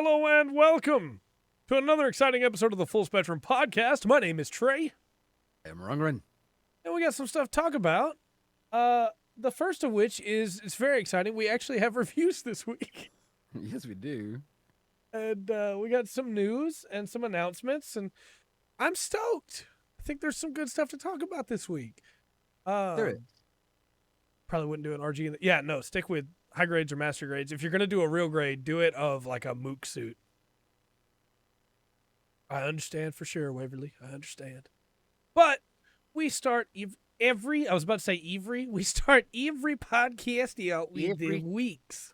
Hello and welcome to another exciting episode of the Full Spectrum Podcast. My name is Trey, I'm Rungren. and we got some stuff to talk about. The first of which is, it's very exciting. We actually have reviews this week, Yes, we do. and we got some news and some announcements, and I'm stoked. I think there's some good stuff to talk about this week. There is. Probably wouldn't do an RG. No, stick with high grades or master grades. If you're gonna do a real grade, do it of like a mook suit. I understand for sure, Waverly. I understand. But we start every, I was about to say every, we start every podcast out with the weeks.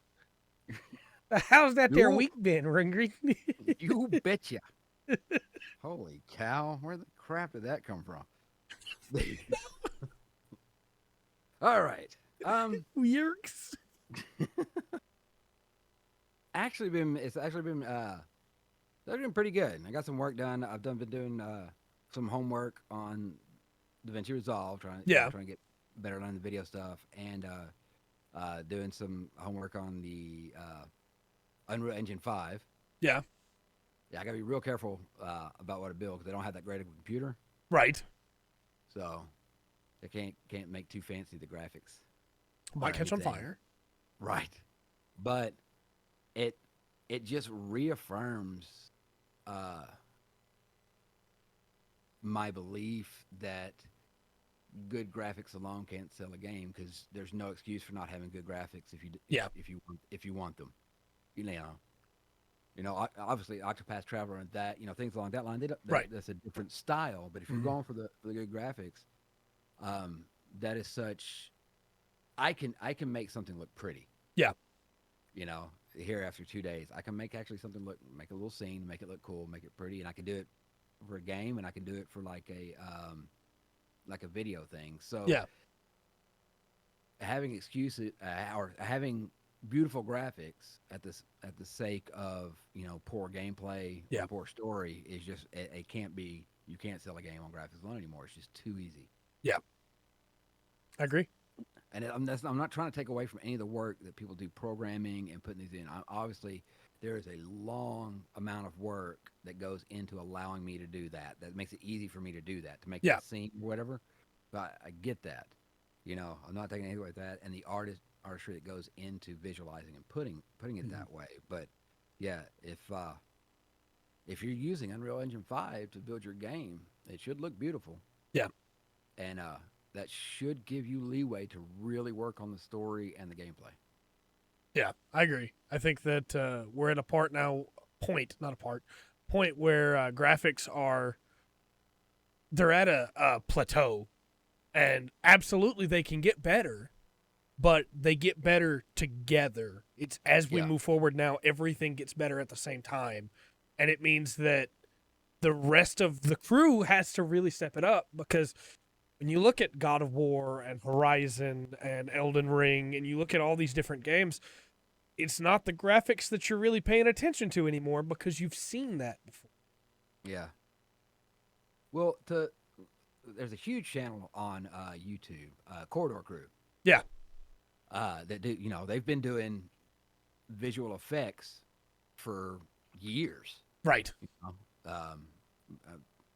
How's that there week been, Ringry? You betcha. Holy cow. Where the crap did that come from? All right. Yerks. It's actually been pretty good. I got some work done. I've been doing some homework on DaVinci Resolve, trying to get better on the video stuff, and doing some homework on the Unreal Engine 5. Yeah. Yeah, I gotta be real careful about what I build because I don't have that great of a computer. Right. So I can't make too fancy the graphics. Might catch on fire. Right. But it just reaffirms my belief that good graphics alone can't sell a game, because there's no excuse for not having good graphics if you want them. Obviously Octopath Traveler and that, things along that line. That's a different style. But if you're going for the good graphics, that is such. I can make something look pretty. Yeah. Here after 2 days, I can make a little scene, make it look cool, make it pretty, and I can do it for a game, and I can do it for like a video thing. So having excuses or having beautiful graphics at the sake of poor gameplay, poor story is just it can't be. You can't sell a game on graphics alone anymore. It's just too easy. Yeah, I agree. And I'm not trying to take away from any of the work that people do programming and putting these in. Obviously, there is a long amount of work that goes into allowing me to do that. That makes it easy for me to do that, to make that scene or whatever. But I get that. I'm not taking anything like that. And the artistry that goes into visualizing and putting it that way. But yeah, if you're using Unreal Engine 5 to build your game, it should look beautiful. Yeah. And that should give you leeway to really work on the story and the gameplay. Yeah, I agree. I think that we're at a point where graphics they're at a plateau, and absolutely they can get better, but they get better together. It's as we move forward now, everything gets better at the same time, and it means that the rest of the crew has to really step it up, because when you look at God of War and Horizon and Elden Ring, and you look at all these different games, it's not the graphics that you're really paying attention to anymore, because you've seen that before. Yeah. Well, there's a huge channel on YouTube, Corridor Crew. Yeah. That do, they've been doing visual effects for years. Right.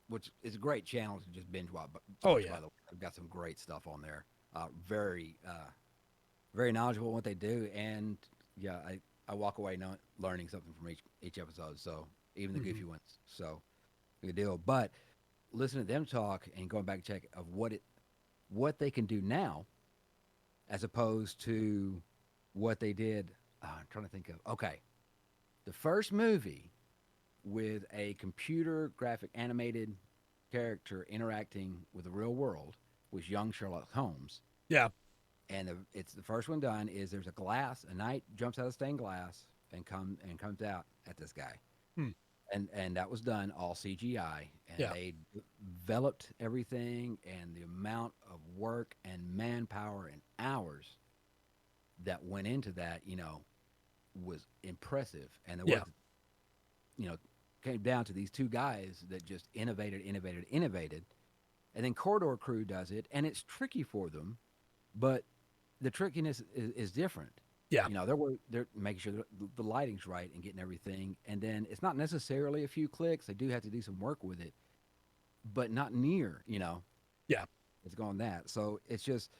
Which is a great channel to just binge watch. Oh, yeah. By the way, I've got some great stuff on there. Very knowledgeable in what they do. And yeah, I walk away learning something from each episode. So even the goofy ones. So good deal. But listening to them talk and going back and check of what they can do now, as opposed to what they did. I'm trying to think of. Okay. The first movie with a computer graphic animated character interacting with the real world was young Sherlock Holmes. Yeah. And it's the first one done is there's a knight jumps out of stained glass and comes out at this guy. And that was done all CGI, and they developed everything, and the amount of work and manpower and hours that went into that, was impressive. And the work came down to these two guys that just innovated. And then Corridor Crew does it, and it's tricky for them, but the trickiness is different. Yeah. They're making sure the lighting's right and getting everything. And then it's not necessarily a few clicks. They do have to do some work with it, but not near. Yeah. It's going that. So it's just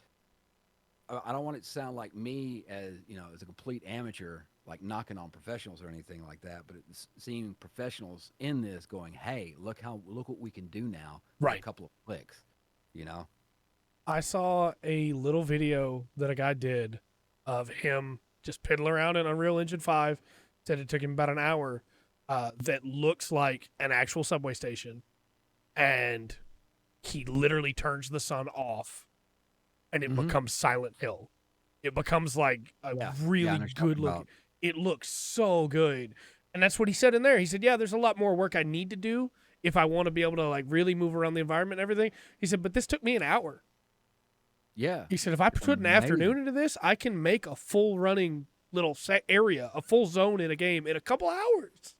I don't want it to sound like me as as a complete amateur, like knocking on professionals or anything like that. But it's seeing professionals in this going, "Hey, look what we can do now with a Right. couple of clicks," you know. I saw a little video that a guy did of him just piddling around in Unreal Engine 5. Said it took him about an hour. That looks like an actual subway station, and he literally turns the sun off, and it Hmm. becomes Silent Hill. It becomes like a Yeah, yeah, I really know what you're good talking looking. about. It looks so good, and that's what he said in there. He said, "Yeah, there's a lot more work I need to do if I want to be able to like really move around the environment and everything." He said, "But this took me an hour." Yeah, He said, if I it's put an amazing. afternoon into this, I can make a full running little set area, a full zone in a game in a couple hours.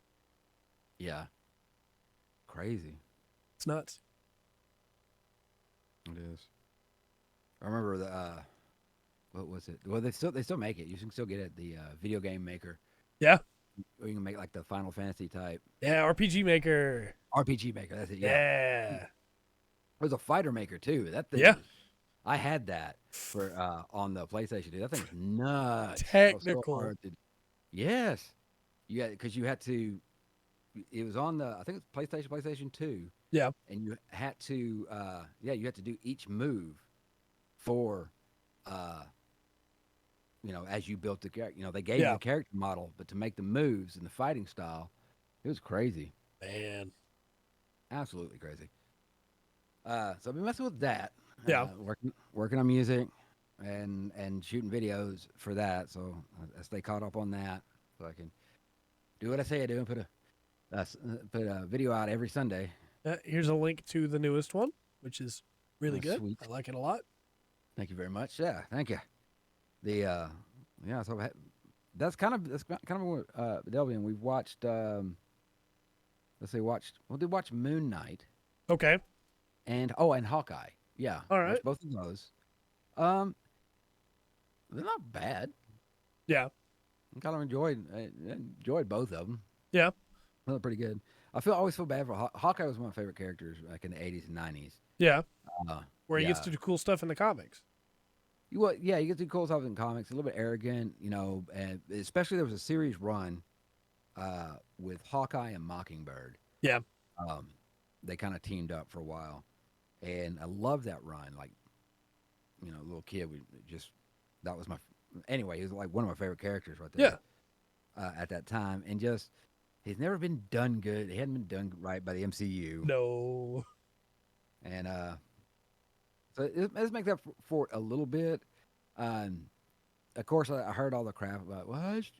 Yeah, crazy. It's nuts. It is. I remember what was it? Well, they still make it. You can still get it at the video game maker, Yeah. or you can make like the Final Fantasy type Yeah. RPG Maker. RPG maker. That's it. Yeah, Yeah. there's a fighter maker too. That thing Yeah. was. I had that for on the PlayStation. Dude, that thing was nuts. That was so Technical. hard to. Yes, yeah, because you had to. It was on the I think it's PlayStation 2, Yeah. and you had to you had to do each move for uh as you built the character. They gave you Yeah. the character model, but to make the moves and the fighting style, it was crazy, Man. absolutely crazy. So I've been messing with that, Yeah. working on music, and shooting videos for that. So I stay caught up on that, so I can do what I say I do and put a video out every Sunday. Here's a link to the newest one, which is really good. Sweet, I like it a lot. thank you very much. Yeah, thank you. The yeah, so that's kind of what Delvian. We've watched. Let's say we did watch Moon Knight Okay. and Hawkeye. Yeah, All right. watched both of those. Um, they're not bad. Yeah. I kind of enjoyed both of them. Yeah. They're pretty good. Always feel bad for Hawkeye. Was one of my favorite characters back in the '80s and '90s. Yeah. Where he gets Yeah, to do cool stuff in the comics. yeah, you get to do cool stuff in comics. A little bit arrogant, and especially there was a series run with Hawkeye and Mockingbird. Yeah. Um, they kind of teamed up for a while, and I love that run. Like, little kid, we just that was my anyway. He was like one of my favorite characters right Yeah. there at that time, and just he's never been done good. He hadn't been done right by the MCU, No. and so let's make that for it a little bit. Um, of course, I heard all the crap about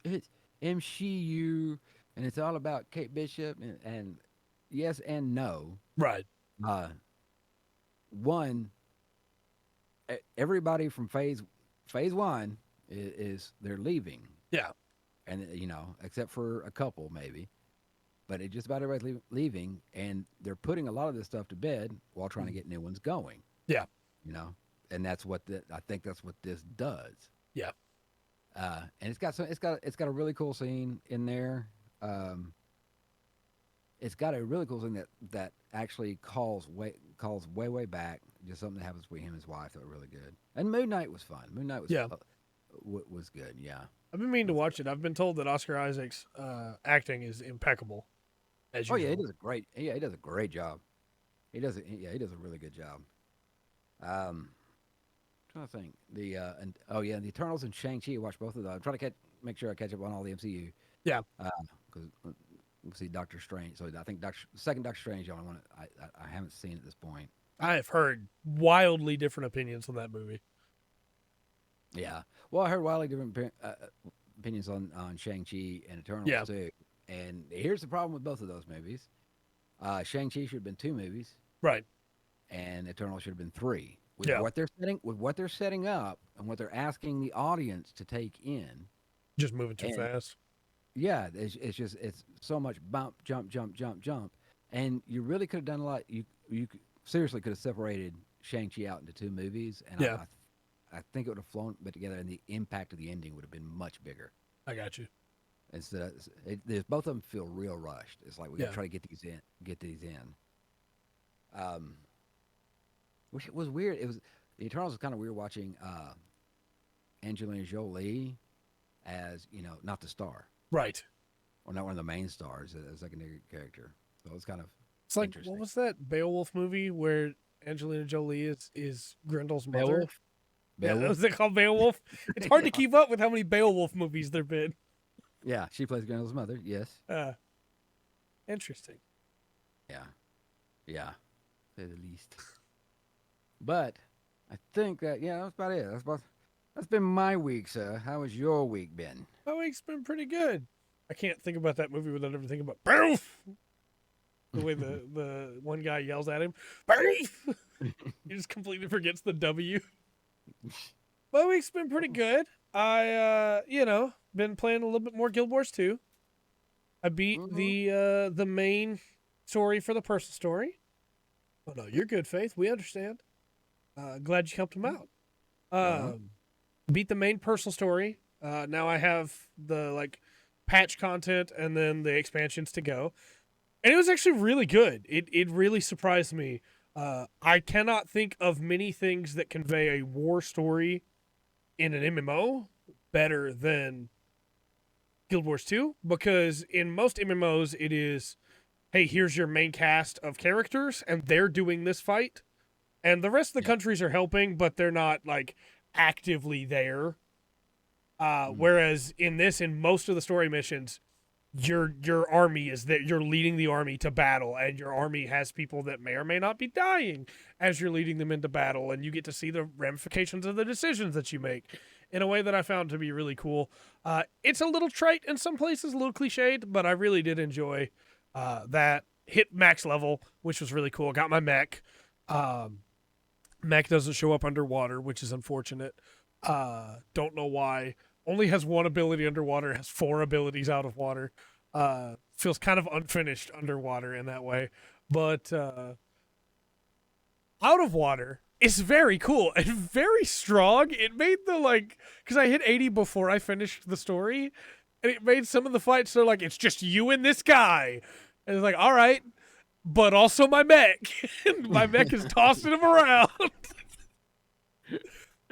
it's MCU and it's all about Kate Bishop and yes and no. Right. Uh, One, everybody from phase one is they're leaving, Yeah. and except for a couple maybe, but it just about everybody's leaving, and they're putting a lot of this stuff to bed while trying to Mhm. get new ones going. Yeah. You know, and that's what I think that's what this does. Yeah. And it's got a really cool scene in there. It's got a really cool thing that actually calls way back. Just something that happens with him and his wife that were really good. And Moon Knight was fun. Moon Knight Yeah. was good. Yeah. I've been meaning to watch it. I've been told that Oscar Isaac's acting is impeccable, as Oh yeah, usual. he does a great job. He does a really good job. Trying to think the Eternals and Shang-Chi. I watched both of those. I'm trying to make sure I catch up on all the MCU. Yeah. Because we'll see Doctor Strange. So I think second Doctor Strange. The only one I haven't seen at this point. I have heard wildly different opinions on that movie. Yeah. Well, I heard wildly different opinions on Shang-Chi and Eternals Yeah. too. And here's the problem with both of those movies. Shang-Chi should have been 2 movies, Right. and Eternal should have been 3. With Yeah. what they're setting up and what they're asking the audience to take in. Just moving too And fast. yeah, it's so much bump, jump, jump, jump, jump, and you really could have done a lot. You seriously could have separated Shang-Chi out into 2 movies, and Yeah. I think it would have flown bit together, and the impact of the ending would have been much bigger. I got you. Instead, both of them feel real rushed. It's like we got to Yeah. try to get these in. Um, which was weird. It was the Eternals was kind of weird watching Angelina Jolie as not the star Right. or not one of the main stars, as a secondary character. So it was kind of It's like, interesting. what was that Beowulf movie where Angelina Jolie is Grendel's mother? Beowulf? Yeah, Beowulf? was it called Beowulf? It's hard to keep up with how many Beowulf movies there've been. Yeah, she plays Grendel's mother. Yes. Interesting. Yeah. Yeah. To say the least. But I think that's about it. That's been my week, sir. How has your week been? My week's been pretty good. I can't think about that movie without ever thinking about Beowulf. The way the one guy yells at him, Beowulf. He just completely forgets the W. My week's been pretty good. I been playing a little bit more Guild Wars 2. I beat the main story for the personal story. Oh no, you're good, Faith. We understand. Glad you helped him out. Beat the main personal story. Now I have the patch content and then the expansions to go. And it was actually really good. It really surprised me. I cannot think of many things that convey a war story in an MMO better than Guild Wars 2, because in most MMOs it is, hey, here's your main cast of characters and they're doing this fight and the rest of the countries are helping, but they're not actively there. Whereas in most of the story missions, your army is that you're leading the army to battle, and your army has people that may or may not be dying as you're leading them into battle, and you get to see the ramifications of the decisions that you make in a way that I found to be really cool. It's a little trite in some places, a little cliched, but I really did enjoy that. Hit max level, which was really cool. Got my mech. Mech doesn't show up underwater, which is unfortunate. Don't know why. Only has one ability underwater, has 4 abilities out of water. Feels kind of unfinished underwater in that way. But out of water is very cool and very strong. It made because I hit 80 before I finished the story, and it made some of the fights so it's just you and this guy. And it's all right, but also my mech. My mech is tossing him around.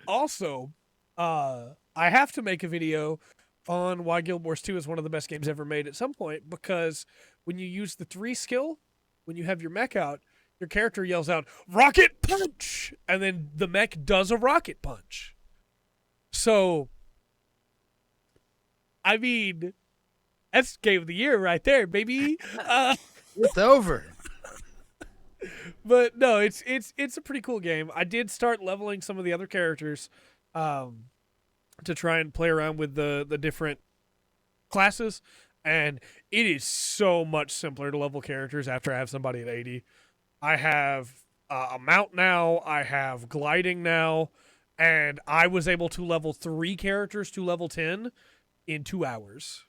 Also, I have to make a video on why Guild Wars 2 is one of the best games ever made at some point, because when you use the 3 skill, when you have your mech out, your character yells out, "Rocket punch!" And then the mech does a rocket punch. So, I mean, that's game of the year right there, baby. It's over. But no, it's a pretty cool game. I did start leveling some of the other characters to try and play around with the different classes, and it is so much simpler to level characters after I have somebody at 80. I have a mount now, I have gliding now, and I was able to level 3 characters to level 10 in 2 hours.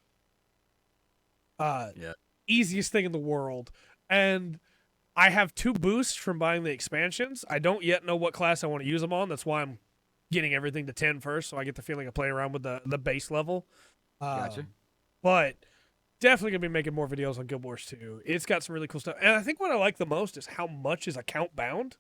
Easiest thing in the world. And I have 2 boosts from buying the expansions. I don't yet know what class I want to use them on. That's why I'm getting everything to 10 first, so I get the feeling of playing around with the base level. Gotcha. But definitely going to be making more videos on Guild Wars 2. It's got some really cool stuff. And I think what I like the most is how much is account bound.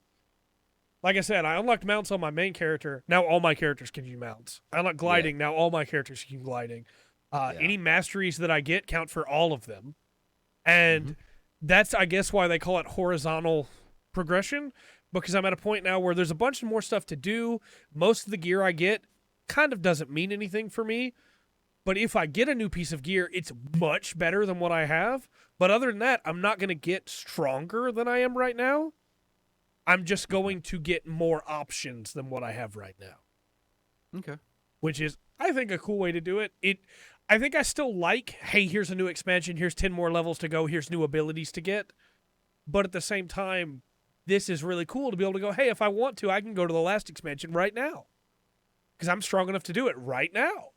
Like I said, I unlocked mounts on my main character. Now all my characters can use mounts. I unlocked gliding. Now all my characters can use gliding. Any masteries that I get count for all of them. And that's, I guess, why they call it horizontal progression, because I'm at a point now where there's a bunch more stuff to do. Most of the gear I get kind of doesn't mean anything for me. But if I get a new piece of gear, it's much better than what I have. But other than that, I'm not going to get stronger than I am right now. I'm just going to get more options than what I have right now. Okay. Which is, I think, a cool way to do it. I think I still like, hey, here's a new expansion, here's 10 more levels to go, here's new abilities to get. But at the same time, this is really cool to be able to go, hey, if I want to, I can go to the last expansion right now. Because I'm strong enough to do it right now.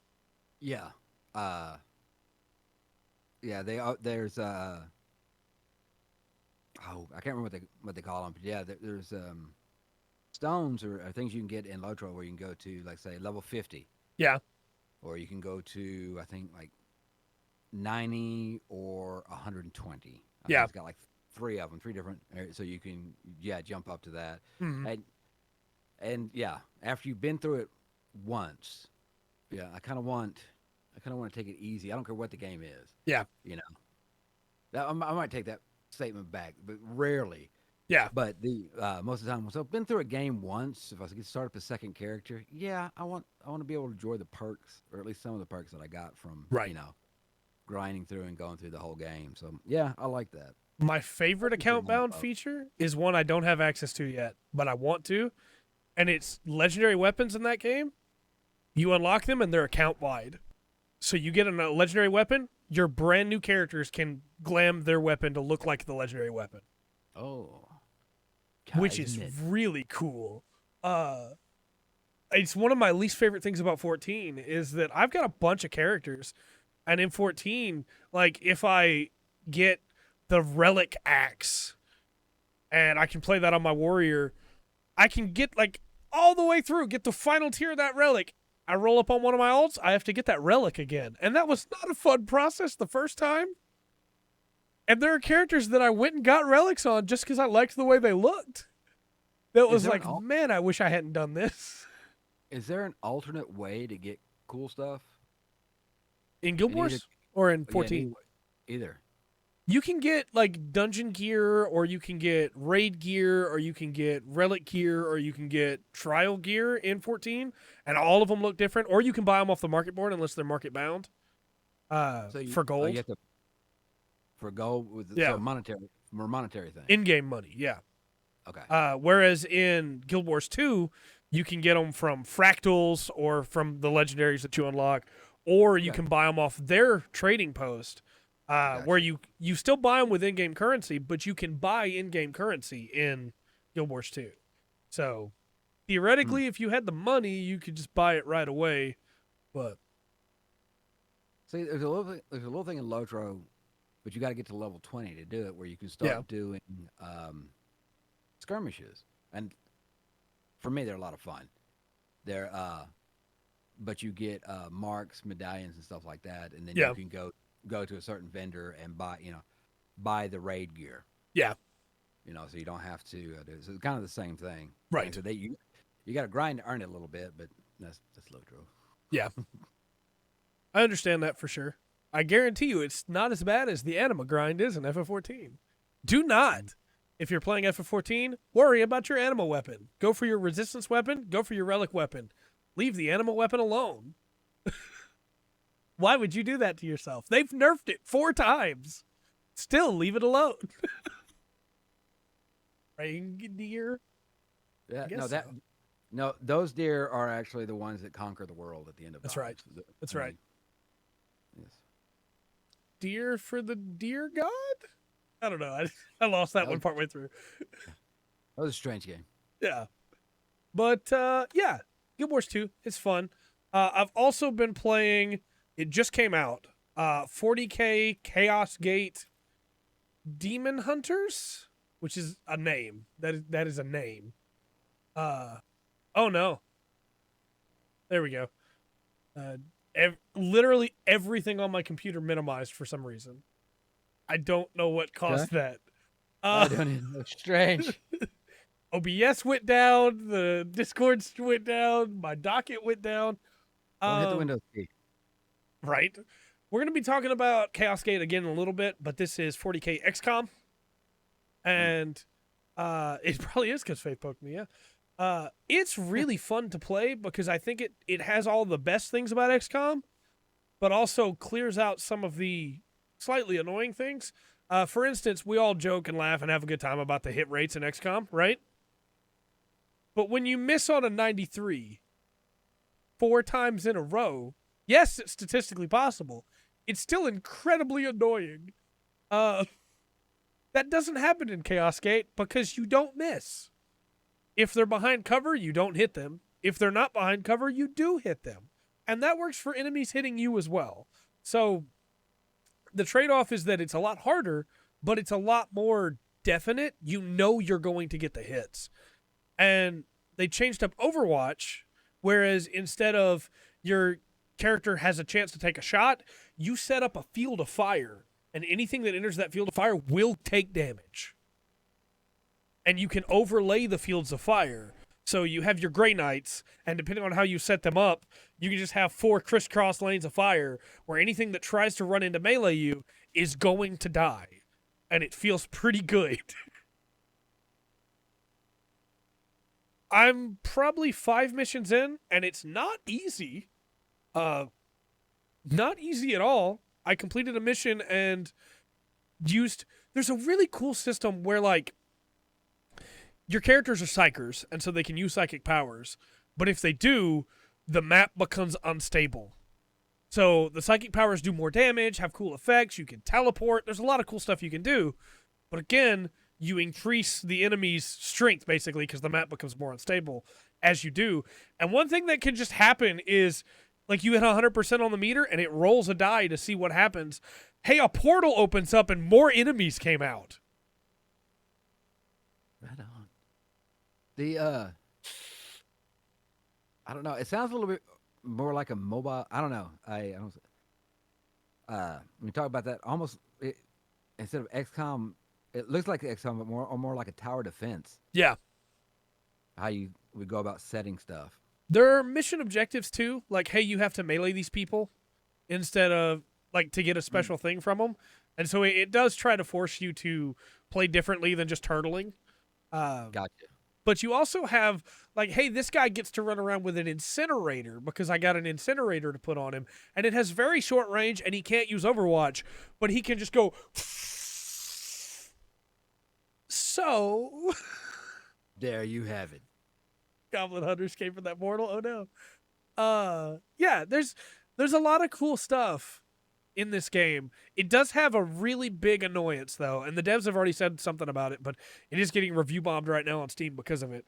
Yeah. There's I can't remember what they call them, but yeah, there's stones are things you can get in Lotro where you can go to, like, say, level 50. Yeah. Or you can go to, I think, like 90 or 120. I think Yeah. it's got like three of them, three different areas, so you can, yeah, jump up to that. Hmm. And yeah, after you've been through it once, yeah, I kind of want to take it easy. I don't care what the game is, Yeah. you know. I might take that statement back, but rarely. Yeah. But the most of the time, so I've been through a game once. If I get start up a second character, yeah, I want to be able to enjoy the perks, or at least some of the perks that I got from Right. grinding through and going through the whole game. So yeah, I like that. My favorite account bound feature is one I don't have access to yet, but I want to, and it's legendary weapons in that game. You unlock them and they're account wide. So you get a legendary weapon, your brand new characters can glam their weapon to look like the legendary weapon, Oh, which is really cool. It's one of my least favorite things about 14 is that I've got a bunch of characters, and in 14, like if I get the relic axe and I can play that on my warrior, I can get like all the way through, get the final tier of that relic. I roll up on one of my ults, I have to get that relic again. And that was not a fun process the first time. And there are characters that I went and got relics on just because I liked the way they looked. That was like, man, I wish I hadn't done this. Is there an alternate way to get cool stuff? In Guild Wars or in 14? Yeah, either. You can get like dungeon gear, or you can get raid gear, or you can get relic gear, or you can get trial gear in 14, and all of them look different. Or you can buy them off the market board unless they're market bound. For gold. You have to, for gold with yeah. So monetary thing. In-game money, yeah. Okay. Whereas in Guild Wars 2, you can get them from fractals or from the legendaries that you unlock, or you can buy them off their trading post. Where you still buy them with in-game currency, but you can buy in-game currency in Guild Wars 2. So, theoretically, if you had the money, you could just buy it right away. But see, there's a little thing in Lotro, but you got to get to level 20 to do it, where you can start doing skirmishes. And for me, they're a lot of fun. They're but you get marks, medallions, and stuff like that, and then you can go to a certain vendor and buy the raid gear. Yeah. So you don't have to do it. So it's kind of the same thing. Right. And so you got to grind to earn it a little bit, but that's Lotro. Yeah. I understand that for sure. I guarantee you it's not as bad as the anima grind is in FF14. Do not, if you're playing FF14, worry about your anima weapon. Go for your resistance weapon, go for your relic weapon. Leave the anima weapon alone. Why would you do that to yourself? They've nerfed it 4 times. Still, leave it alone. Ring deer? Yeah, no, those deer are actually the ones that conquer the world at the end of That's time. right. That's right. Yes. Deer for the deer god? I don't know. I lost that one partway through. That was a strange game. Yeah. But, yeah, Guild Wars 2, it's fun. I've also been playing... It just came out. 40K Chaosgate Daemonhunters, which is a name. That is a name. Oh no. There we go. Literally everything on my computer minimized for some reason. I don't know what caused that. I don't even know. Strange. OBS went down. The Discord went down. My docket went down. Don't hit the Windows key. Right. We're going to be talking about Chaosgate again in a little bit, but this is 40K XCOM. And it probably is because Faith poked me, yeah. It's really fun to play because I think it has all the best things about XCOM, but also clears out some of the slightly annoying things. For instance, we all joke and laugh and have a good time about the hit rates in XCOM, right? But when you miss on a 93 4 times in a row, yes, it's statistically possible. It's still incredibly annoying. That doesn't happen in Chaosgate because you don't miss. If they're behind cover, you don't hit them. If they're not behind cover, you do hit them. And that works for enemies hitting you as well. So the trade-off is that it's a lot harder, but it's a lot more definite. You know you're going to get the hits. And they changed up Overwatch, whereas instead of your character has a chance to take a shot, you set up a field of fire, and anything that enters that field of fire will take damage. And you can overlay the fields of fire. So you have your Grey Knights, and depending on how you set them up, you can just have 4 crisscross lanes of fire where anything that tries to run into melee you is going to die. And it feels pretty good. I'm probably 5 missions in, and it's not easy. Not easy at all. I completed a mission and used... There's a really cool system where, like, your characters are psychers, and so they can use psychic powers. But if they do, the map becomes unstable. So the psychic powers do more damage, have cool effects, you can teleport. There's a lot of cool stuff you can do. But again, you increase the enemy's strength, basically, because the map becomes more unstable as you do. And one thing that can just happen is, like, you hit 100% on the meter, and it rolls a die to see what happens. Hey, a portal opens up, and more enemies came out. Right on. I don't know. It sounds a little bit more like a mobile. I don't know. I don't. When we talk about that, instead of XCOM, it looks like XCOM, but more like a tower defense. Yeah. How we go about setting stuff. There are mission objectives too, like, hey, you have to melee these people instead of, like, to get a special thing from them. And so it does try to force you to play differently than just turtling. Gotcha. But you also have, like, hey, this guy gets to run around with an incinerator because I got an incinerator to put on him. And it has very short range, and he can't use Overwatch, but he can just go... So... There you have it. Goblin Hunters came from that portal. Oh, no. Yeah, there's a lot of cool stuff in this game. It does have a really big annoyance, though, and the devs have already said something about it, but it is getting review bombed right now on Steam because of it.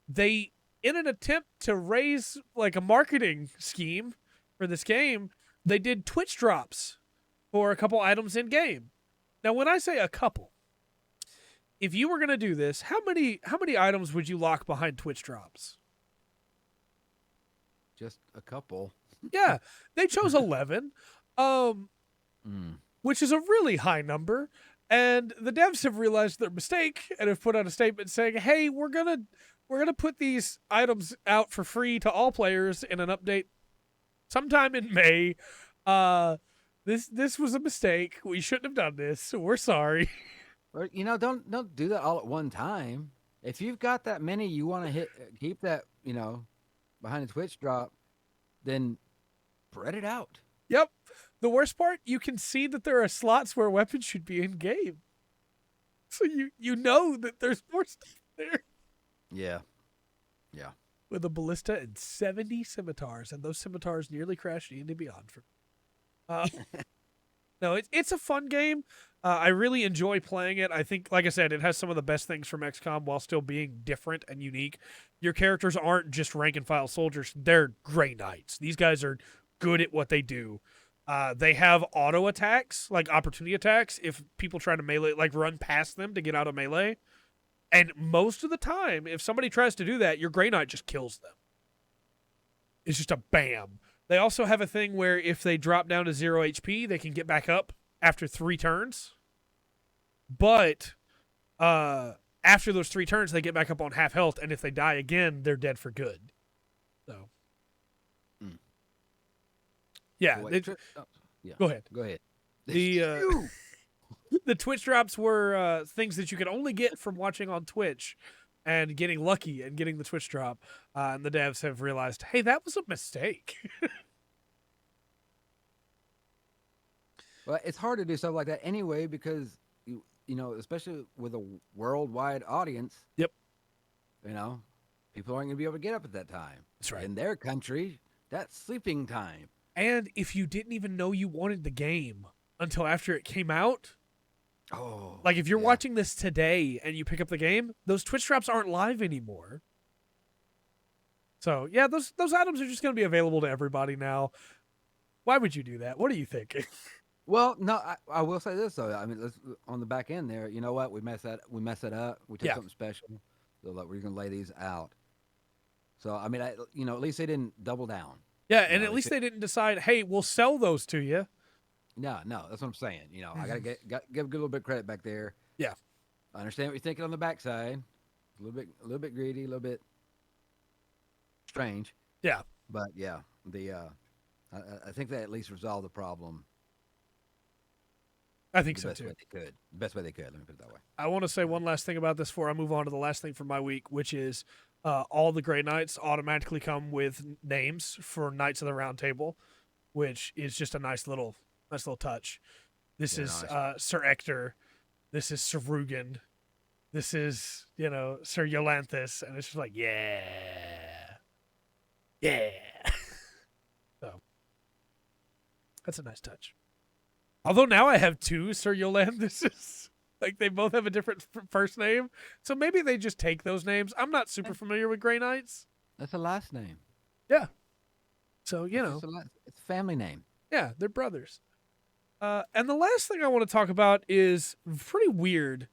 They, in an attempt to raise, like, a marketing scheme for this game, they did Twitch drops for a couple items in game. Now, when I say a couple, if you were going to do this, how many items would you lock behind Twitch drops? Just a couple. Yeah, they chose 11, which is a really high number. And the devs have realized their mistake and have put out a statement saying, "Hey, we're gonna put these items out for free to all players in an update sometime in May. This was a mistake. We shouldn't have done this. We're sorry." Or, don't do that all at one time. If you've got that many you want to keep that, behind the Twitch drop, then spread it out. Yep. The worst part, you can see that there are slots where weapons should be in game. So you know that there's more stuff there. Yeah. Yeah. With a ballista and 70 scimitars, and those scimitars nearly crashed into Beyond for me. No, it's a fun game. I really enjoy playing it. I think, like I said, it has some of the best things from XCOM while still being different and unique. Your characters aren't just rank and file soldiers. They're Grey Knights. These guys are good at what they do. They have auto attacks, like opportunity attacks, if people try to melee, like run past them to get out of melee. And most of the time, if somebody tries to do that, your Grey Knight just kills them. It's just a bam. They also have a thing where if they drop down to 0 HP, they can get back up after 3 turns. But after those 3 turns, they get back up on half health, and if they die again, they're dead for good. So, yeah. Go ahead. Go ahead. The Twitch drops were things that you could only get from watching on Twitch and getting lucky and getting the Twitch drop. And the devs have realized, hey, that was a mistake. Well, it's hard to do stuff like that anyway because, especially with a worldwide audience. Yep. People aren't going to be able to get up at that time. That's right. In their country, that's sleeping time. And if you didn't even know you wanted the game until after it came out, like if you're watching this today and you pick up the game, those Twitch drops aren't live anymore. So yeah, those items are just going to be available to everybody now. Why would you do that? What are you thinking? Well, no, I will say this though. I mean, on the back end there, you know what? We messed that up. We took something special. So like, we're gonna lay these out. So I mean, at least they didn't double down. Yeah, You and know, at least they didn't decide, hey, we'll sell those to you. no, that's what I'm saying. I gotta give a little bit of credit back there. Yeah. I understand what you're thinking on the backside. A little bit greedy, a little bit strange, Yeah. but yeah, I think they at least resolved the problem I think the so best too. way they could. The best way they could. Let me put it that way. I want to say one last thing about this before I move on to the last thing for my week, which is all the Grey Knights automatically come with names for Knights of the Round Table, which is just a nice little touch. This Yeah, is nice. Sir Ector. This is Sir Rugen. This is, Sir Yolanthus. And it's just like, yeah. Yeah. So that's a nice touch. Although now I have two Sir Yolandhuses. Like, they both have a different first name. So maybe they just take those names. I'm not super familiar with Grey Knights. That's a last name. Yeah. So, It's a family name. yeah, they're brothers. And the last thing I want to talk about is pretty weird.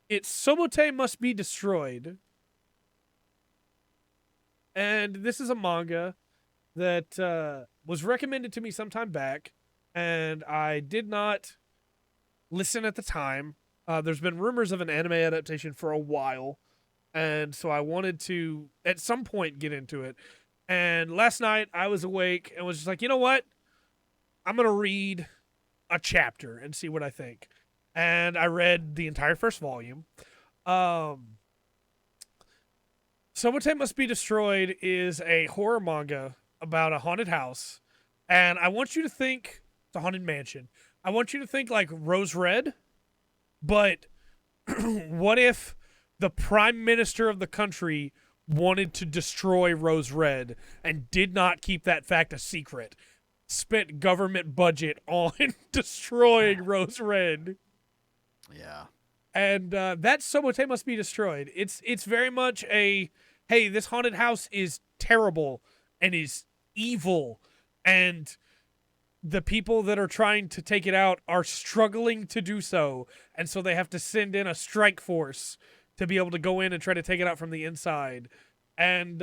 It's Sobote Must Be Destroyed. And this is a manga that was recommended to me sometime back, and I did not listen at the time. There's been rumors of an anime adaptation for a while, and so I wanted to, at some point, get into it. And last night, I was awake and was just like, you know what? I'm going to read a chapter and see what I think. And I read the entire first volume. Sobote Must Be Destroyed is a horror manga about a haunted house. And I want you to think it's a haunted mansion. I want you to think like Rose Red, but what if the prime minister of the country wanted to destroy Rose Red and did not keep that fact a secret? Spent government budget on destroying Rose Red. Yeah. And that Sobote Must Be Destroyed. It's very much a, hey, this haunted house is terrible and is evil, and the people that are trying to take it out are struggling to do so, and so they have to send in a strike force to be able to go in and try to take it out from the inside. And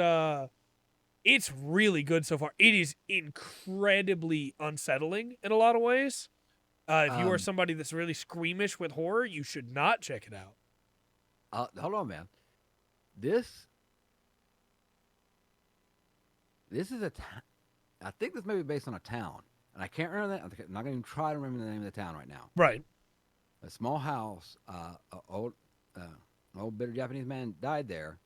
it's really good so far. It is incredibly unsettling in a lot of ways. If you are somebody that's really squeamish with horror, you should not check it out. Hold on, man. This is I think this may be based on a town, and I can't remember that. I'm not going to try to remember the name of the town right now. Right. A small house. An old bitter Japanese man died there,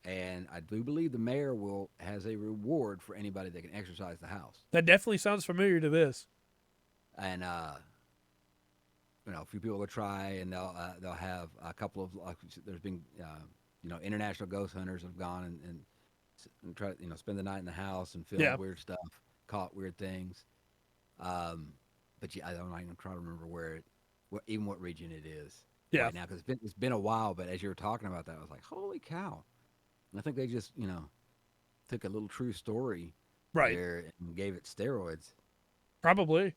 and I do believe the mayor has a reward for anybody that can exorcise the house. That definitely sounds familiar to this. And a few people will try, and they'll have a couple of. There's been international ghost hunters have gone and try to spend the night in the house and film weird stuff, caught weird things. But yeah, I don't even try to remember what region it is right now, because it's been a while. But as you were talking about that, I was like, holy cow! And I think they just took a little true story there and gave it steroids. Probably.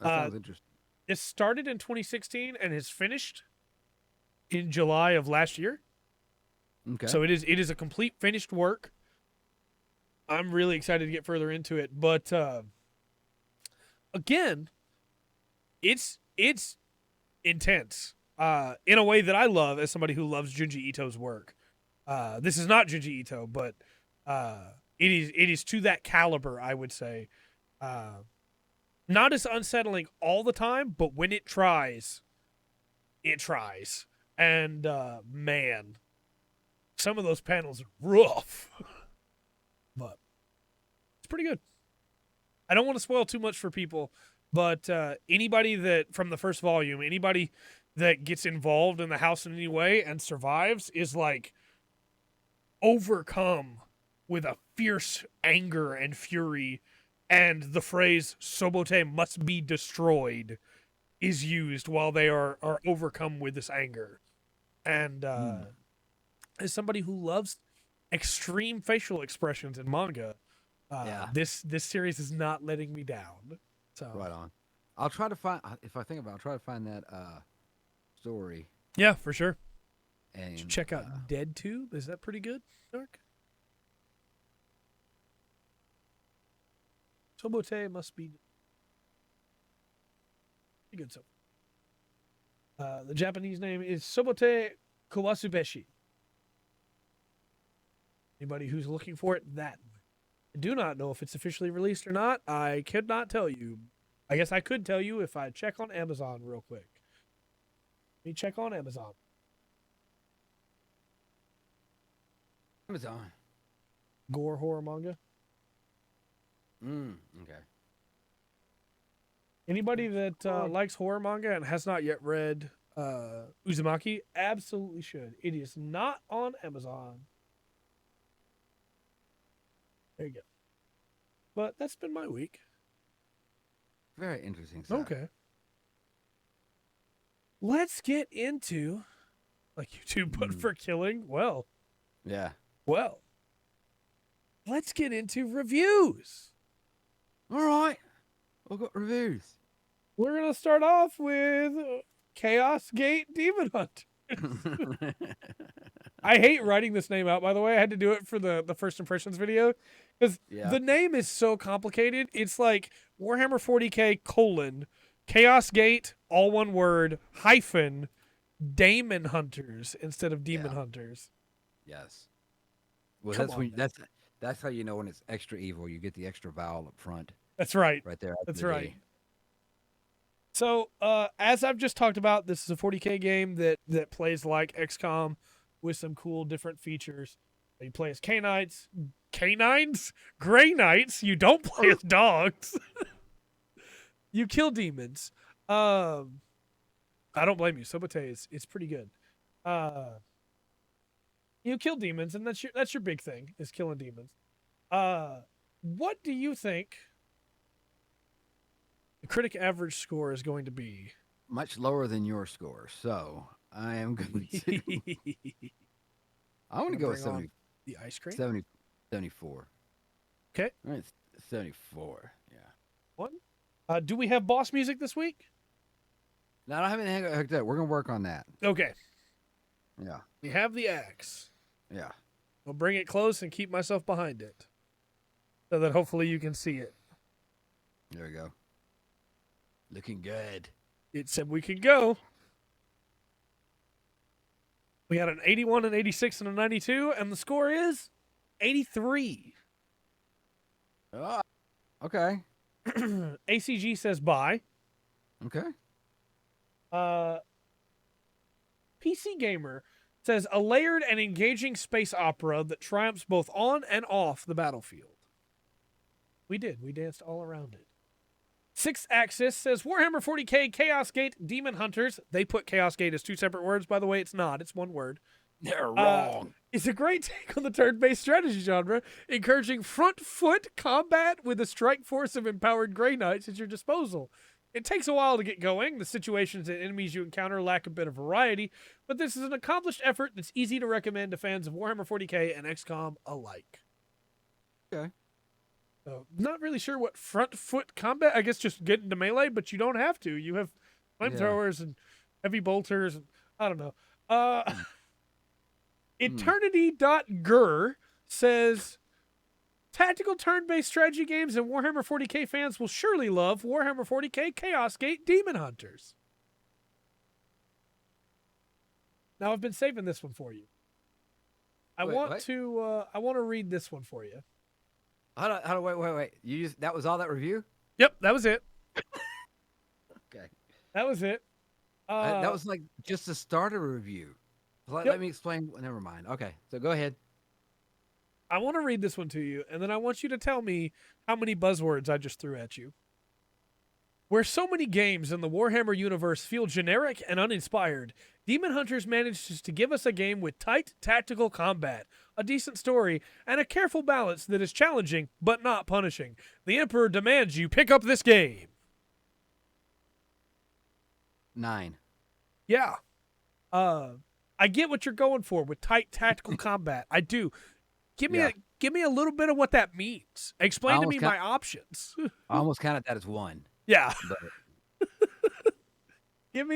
That sounds interesting. It started in 2016 and is finished in July of last year. Okay. So it is a complete finished work. I'm really excited to get further into it, but again, it's intense in a way that I love as somebody who loves Junji Ito's work. This is not Junji Ito, but it is to that caliber, I would say. Not as unsettling all the time, but when it tries. And man, some of those panels are rough. But it's pretty good. I don't want to spoil too much for people, but anybody that, from the first volume, anybody that gets involved in the house in any way and survives is like overcome with a fierce anger and fury. And the phrase "Sobote must be destroyed" is used while they are overcome with this anger. And as somebody who loves extreme facial expressions in manga, this series is not letting me down. So right on. I'll try to find I'll try to find that story. Yeah, for sure. And check out Dead Tube. Is that pretty good, Dark? Sobote must be pretty good. So, the Japanese name is Sobote Kawasubeshi. Anybody who's looking for it, that. I do not know if it's officially released or not. I could not tell you. I guess I could tell you if I check on Amazon real quick. Let me check on Amazon. Amazon. Gore horror manga. Okay. Anybody that likes horror manga and has not yet read Uzumaki absolutely should. It is not on Amazon. There you go. But that's been my week. Very interesting stuff. Okay. Let's get into, like YouTube, but for killing. Well. Yeah. Well. Let's get into reviews. All right. We've got reviews. We're going to start off with Chaosgate Daemonhunters. I hate writing this name out, by the way. I had to do it for the first impressions video because the name is so complicated. It's like Warhammer 40k : Chaosgate, all one word, hyphen, Daemonhunters instead of Daemonhunters. Yes. Well, that's how you know when it's extra evil. You get the extra vowel up front. That's right. Right there. That's right. So, as I've just talked about, this is a 40k game that plays like XCOM with some cool different features. You play as canines, Grey Knights. You don't play as dogs. You kill demons. I don't blame you. Sobote is pretty good. You kill demons, and that's your big thing, is killing demons. What do you think the critic average score is going to be? Much lower than your score, so I am going to. I want to go with 70. The ice cream? 74. Okay. All right, 74. Yeah. One. Do we have boss music this week? No, I don't have anything hooked up. We're going to work on that. Okay. Yeah. We have the axe. Yeah. I'll bring it close and keep myself behind it so that hopefully you can see it. There we go. Looking good. It said we could go. We had an 81, an 86, and a 92, and the score is 83. Oh, okay. ACG says bye. Okay. PC Gamer says a layered and engaging space opera that triumphs both on and off the battlefield. We did. We danced all around it. Sixth Axis says Warhammer 40k Chaosgate Daemonhunters. They put Chaosgate as two separate words. By the way, it's not. It's one word. They're wrong. It's a great take on the turn-based strategy genre, encouraging front-foot combat with a strike force of empowered Grey Knights at your disposal. It takes a while to get going. The situations and enemies you encounter lack a bit of variety, but this is an accomplished effort that's easy to recommend to fans of Warhammer 40k and XCOM alike. Okay. So, not really sure what front-foot combat. I guess just get into melee, but you don't have to. You have flamethrowers and heavy bolters. And, I don't know. Eternity.gur says tactical turn-based strategy games and Warhammer 40k fans will surely love Warhammer 40k Chaosgate Daemonhunters. Now I've been saving this one for you. I want to read this one for you. Wait. That was all that review? Yep, that was it. Okay. That was it. That was like just the start of a review. Let me explain. Never mind. Okay, so go ahead. I want to read this one to you, and then I want you to tell me how many buzzwords I just threw at you. Where so many games in the Warhammer universe feel generic and uninspired, Daemonhunters manages to give us a game with tight tactical combat, a decent story, and a careful balance that is challenging but not punishing. The Emperor demands you pick up this game. 9. Yeah. I get what you're going for with tight tactical combat. I do. Give me a little bit of what that means. Explain to me my options. I almost counted that as 1. Yeah. But... Give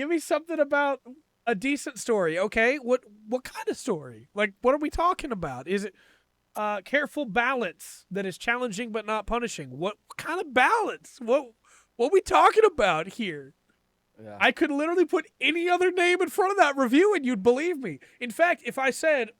me something about A decent story, okay? What kind of story? Like, what are we talking about? Is it careful balance that is challenging but not punishing? What kind of balance? What are we talking about here? Yeah. I could literally put any other name in front of that review and you'd believe me. In fact, if I said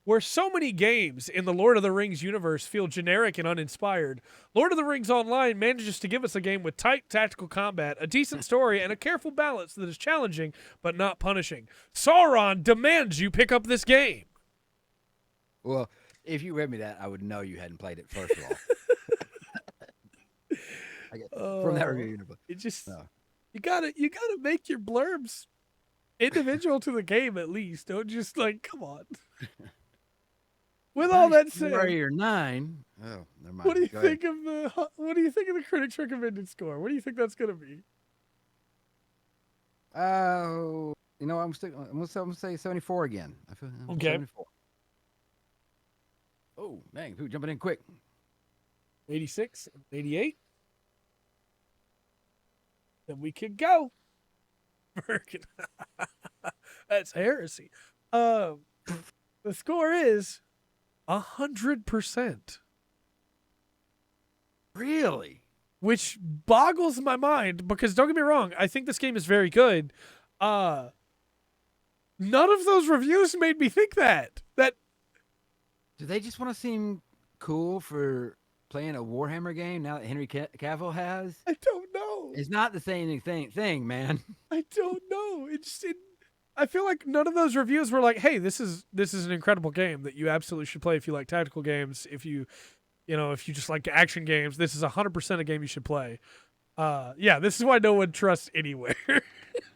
where so many games in the Lord of the Rings universe feel generic and uninspired, Lord of the Rings Online manages to give us a game with tight tactical combat, a decent story, and a careful balance that is challenging but not punishing. Sauron demands you pick up this game. Well, if you read me that, I would know you hadn't played it, first of all. From that review, it just no. you gotta make your blurbs individual to the game at least. Don't just like, come on. With all that said, Warrior 9. Oh, never mind. what do you think of the critics' recommended score? What do you think that's gonna be? Oh, you know, I'm gonna say 74 again. I feel Okay. 74. Oh, dang! People jumping in quick. 86, 88. Then we could go. That's heresy. The score is 100%. Really? Which boggles my mind because don't get me wrong, I think this game is very good. None of those reviews made me think that. Do they just want to seem cool for playing a Warhammer game now that Henry Cavill has? I don't know. It's not the same thing, man. I don't know. I feel like none of those reviews were like, "Hey, this is an incredible game that you absolutely should play if you like tactical games. If you just like action games, this is 100% a game you should play." Yeah, this is why no one trusts anywhere.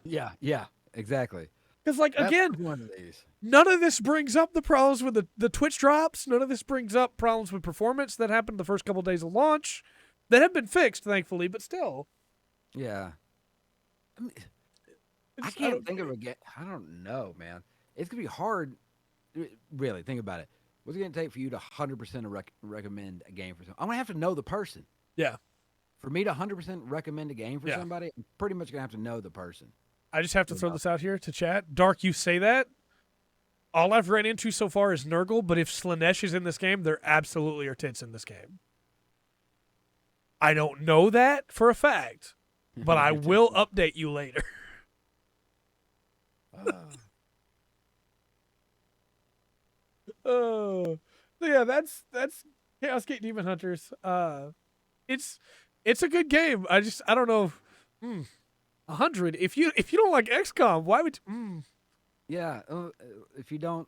Yeah, exactly. Because, like, That's again, one of these. none of this brings up the problems with the Twitch drops. None of this brings up problems with performance that happened the first couple of days of launch that have been fixed, thankfully, but still. Yeah. I mean, I can't think of a game. I don't know, man. It's going to be hard. Really, think about it. What's it going to take for you to 100% recommend a game for someone? I'm going to have to know the person. Yeah. For me to 100% recommend a game for somebody, I'm pretty much going to have to know the person. I just have to throw this out here to chat. Dark, you say that. All I've ran into so far is Nurgle, but if Slanesh is in this game, there absolutely are tits in this game. I don't know that for a fact, but I will update you later. Oh, so yeah, that's Chaosgate Daemonhunters. It's a good game. I don't know. 100. If you don't like XCOM, why would? Yeah, if you don't,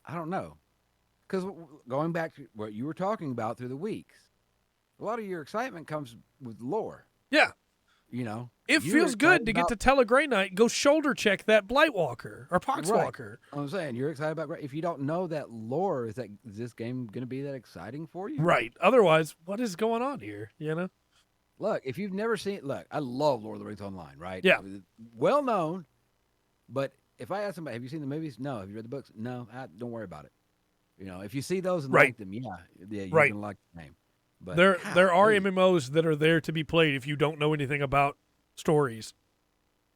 I don't know, because going back to what you were talking about through the weeks, a lot of your excitement comes with lore. Yeah. You know, it feels good to get to tell a Grey Knight, go shoulder check that Blightwalker or Poxwalker. Right. I'm saying you're excited about. If you don't know that lore, is this game going to be that exciting for you? Right. Otherwise, what is going on here? You know. Look, if you've never seen, I love Lord of the Rings Online. Right. Yeah. Well known, but if I ask somebody, have you seen the movies? No. Have you read the books? No. Don't worry about it. You know, if you see those and like them, you're gonna like the game. But there are MMOs that are there to be played if you don't know anything about stories.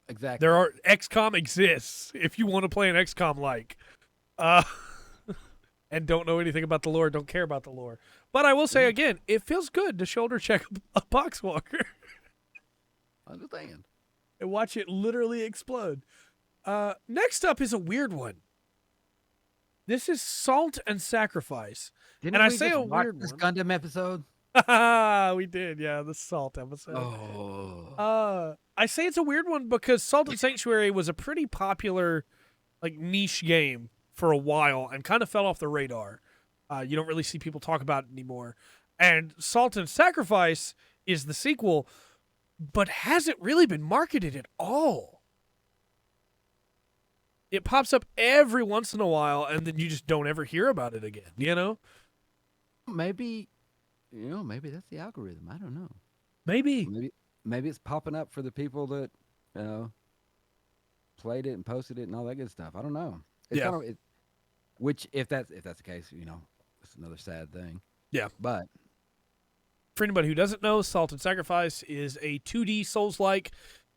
Exactly. XCOM exists if you want to play an XCOM like, and don't know anything about the lore, don't care about the lore. But I will say again, it feels good to shoulder check a Poxwalker. I understand. And watch it literally explode. Next up is a weird one. This is Salt and Sacrifice. Didn't and I we say just a watch weird this one. Gundam episode? We did, yeah, the Salt episode. Oh. I say it's a weird one because Salt and Sanctuary was a pretty popular, like, niche game for a while and kind of fell off the radar. You don't really see people talk about it anymore. And Salt and Sacrifice is the sequel, but hasn't really been marketed at all. It pops up every once in a while, and then you just don't ever hear about it again, you know? Maybe that's the algorithm. I don't know. Maybe it's popping up for the people that, played it and posted it and all that good stuff. I don't know. It's kind of, which if that's the case, it's another sad thing. Yeah. But for anybody who doesn't know, Salt and Sacrifice is a 2D Souls-like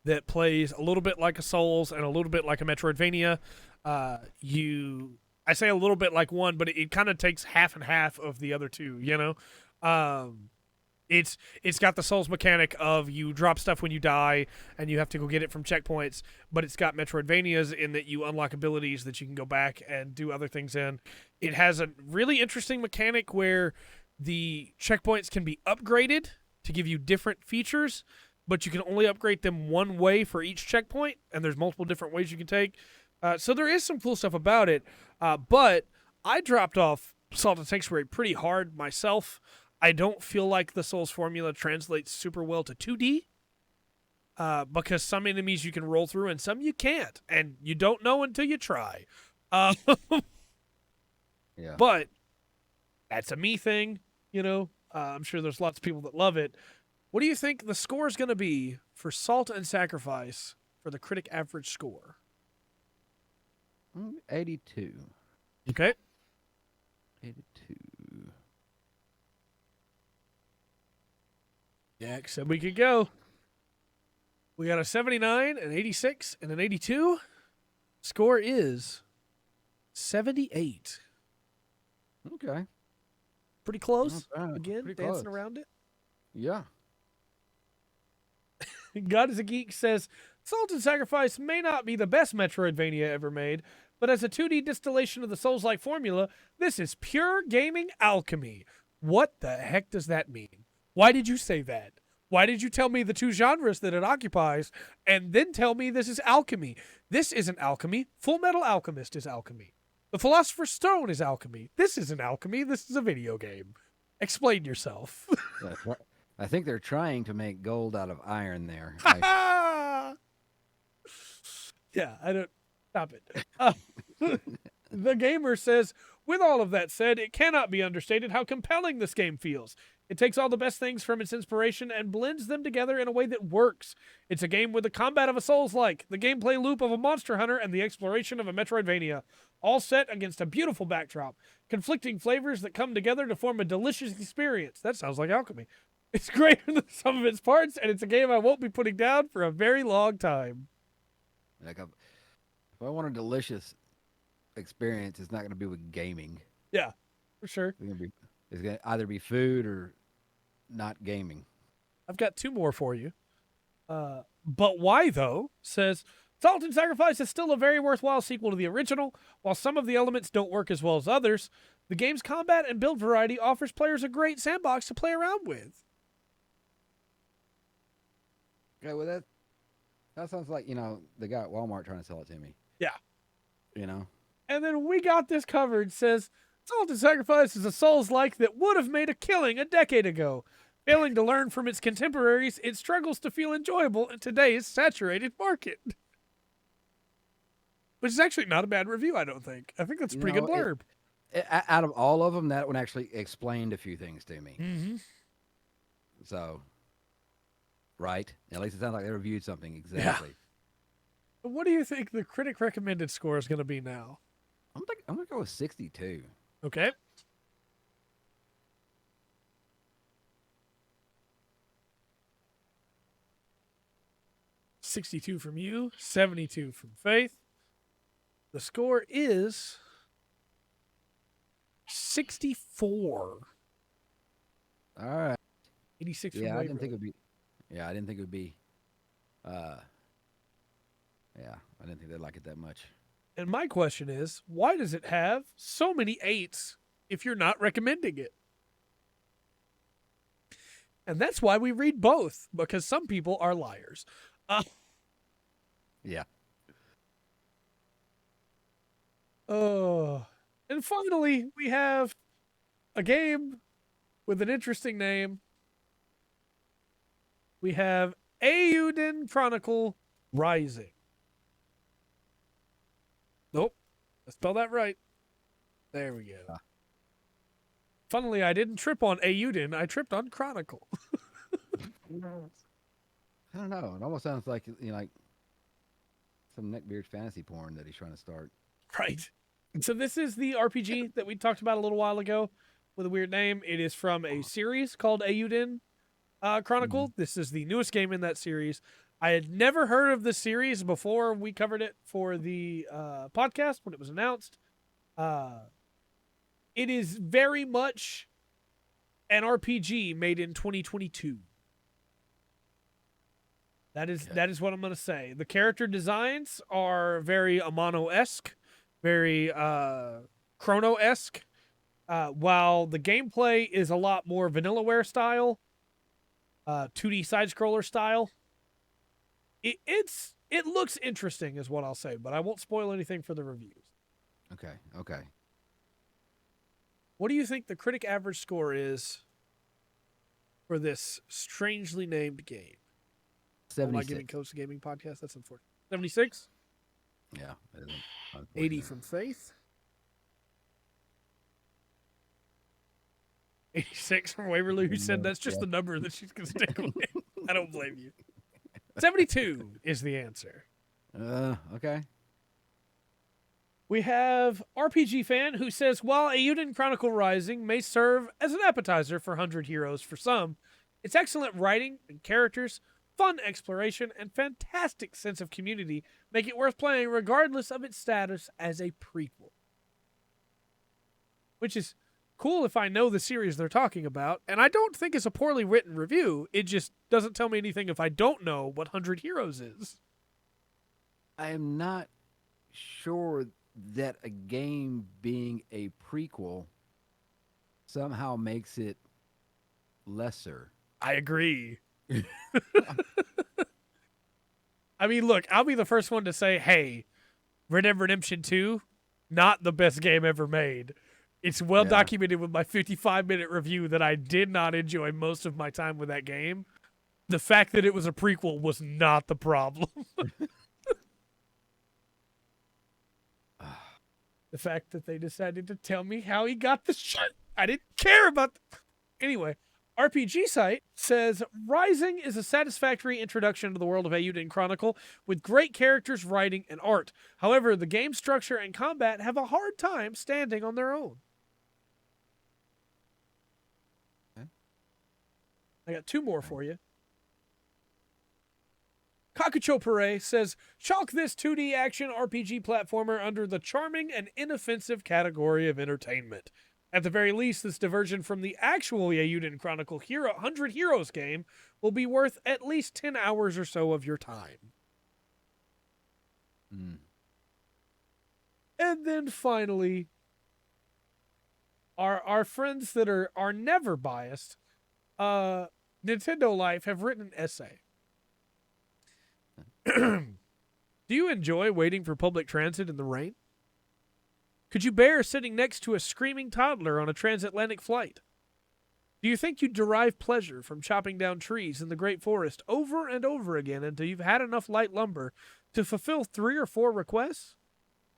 that plays a little bit like a Souls and a little bit like a Metroidvania. I say a little bit like one, but it kind of takes half and half of the other two. It's got the Souls mechanic of you drop stuff when you die and you have to go get it from checkpoints, but it's got Metroidvanias in that you unlock abilities that you can go back and do other things in. It has a really interesting mechanic where the checkpoints can be upgraded to give you different features, but you can only upgrade them one way for each checkpoint, and there's multiple different ways you can take. So there is some cool stuff about it, but I dropped off Salt and Sanctuary pretty hard myself. I don't feel like the Souls formula translates super well to 2D, because some enemies you can roll through and some you can't, and you don't know until you try. Yeah. But that's a me thing, I'm sure there's lots of people that love it. What do you think the score is going to be for Salt and Sacrifice for the critic average score? 82. Okay. 82. Jack said we could go. We got a 79, an 86, and an 82. Score is 78. Okay. Pretty close. Again, Pretty dancing close. Around it. Yeah. God is a Geek says, Salt and Sacrifice may not be the best Metroidvania ever made, but as a 2D distillation of the Souls-like formula, this is pure gaming alchemy. What the heck does that mean? Why did you say that? Why did you tell me the two genres that it occupies and then tell me this is alchemy? This isn't alchemy. Full Metal Alchemist is alchemy. The Philosopher's Stone is alchemy. This isn't alchemy. This is a video game. Explain yourself. I think they're trying to make gold out of iron there. Yeah, I don't... Stop it. The Gamer says, with all of that said, it cannot be understated how compelling this game feels. It takes all the best things from its inspiration and blends them together in a way that works. It's a game with the combat of a Souls-like, the gameplay loop of a Monster Hunter, and the exploration of a Metroidvania, all set against a beautiful backdrop. Conflicting flavors that come together to form a delicious experience. That sounds like alchemy. It's greater than the sum of its parts, and it's a game I won't be putting down for a very long time. Like if I want a delicious experience, it's not going to be with gaming. Yeah, for sure. It's going to either be food or not gaming. I've got two more for you. But Why, though, says, Salt and Sacrifice is still a very worthwhile sequel to the original. While some of the elements don't work as well as others, the game's combat and build variety offers players a great sandbox to play around with. Okay, well, that sounds like, the guy at Walmart trying to sell it to me. Yeah. And then we got this covered. Says, Salt and Sacrifice is a Souls-like that would have made a killing a decade ago. Failing to learn from its contemporaries, it struggles to feel enjoyable in today's saturated market. Which is actually not a bad review, I don't think. I think that's a pretty good blurb. Out of all of them, that one actually explained a few things to me. Mm-hmm. So, right? At least it sounds like they reviewed something exactly. Yeah. What do you think the critic recommended score is going to be now? I'm going to go with 62. Okay. $62 from you, 72 from Faith. The score is 64. All right. 86 from I Waverly. didn't think it would be. Yeah, I didn't think it would be. Yeah, I didn't think they'd like it that much. And my question is, why does it have so many 8s if you're not recommending it? And that's why we read both, because some people are liars. Yeah. And finally, we have a game with an interesting name. We have Eiyuden Chronicle Rising. Nope. I spelled that right. There we go. Funnily, I didn't trip on Eiyuden. I tripped on Chronicle. I don't know. It almost sounds like like some neckbeard fantasy porn that he's trying to start. Right. So this is the RPG that we talked about a little while ago with a weird name. It is from a series called Eiyuden Chronicle. Mm-hmm. This is the newest game in that series. I had never heard of the series before we covered it for the podcast when it was announced. It is very much an RPG made in 2022. That is what I'm going to say. The character designs are very Amano-esque, very Chrono-esque, while the gameplay is a lot more Vanillaware style, 2D side-scroller style. It looks interesting is what I'll say, but I won't spoil anything for the reviews. Okay. What do you think the critic average score is for this strangely named game? 76. Am I giving Coast the Gaming Podcast? That's unfortunate. 76? Yeah. 80 from Faith. 86 from Waverly, who said that's just the number that she's going to stick with. I don't blame you. 72 is the answer. Okay. We have RPG Fan, who says, while Eiyuden Chronicle Rising may serve as an appetizer for 100 Heroes for some, its excellent writing and characters, fun exploration, and fantastic sense of community make it worth playing regardless of its status as a prequel. Which is cool if I know the series they're talking about, and I don't think it's a poorly written review. It just doesn't tell me anything if I don't know what 100 Heroes is. I am not sure that a game being a prequel somehow makes it lesser. I agree. I mean, look, I'll be the first one to say, hey, Red Dead Redemption 2, not the best game ever made. It's well documented with my 55-minute review that I did not enjoy most of my time with that game. The fact that it was a prequel was not the problem. The fact that they decided to tell me how he got the shit. I didn't care about Anyway, RPG Site says, Rising is a satisfactory introduction to the world of Eiyuden Chronicle with great characters, writing, and art. However, the game structure and combat have a hard time standing on their own. Okay. I got two more for you. Kakucho says, chalk this 2D action RPG platformer under the charming and inoffensive category of entertainment. At the very least, this diversion from the actual Eiyuden Chronicle 100 Heroes game will be worth at least 10 hours or so of your time. And then finally, our friends that are never biased, Nintendo Life, have written an essay. Do you enjoy waiting for public transit in the rain? Could you bear sitting next to a screaming toddler on a transatlantic flight? Do you think you'd derive pleasure from chopping down trees in the Great Forest over and over again until you've had enough light lumber to fulfill 3 or 4 requests?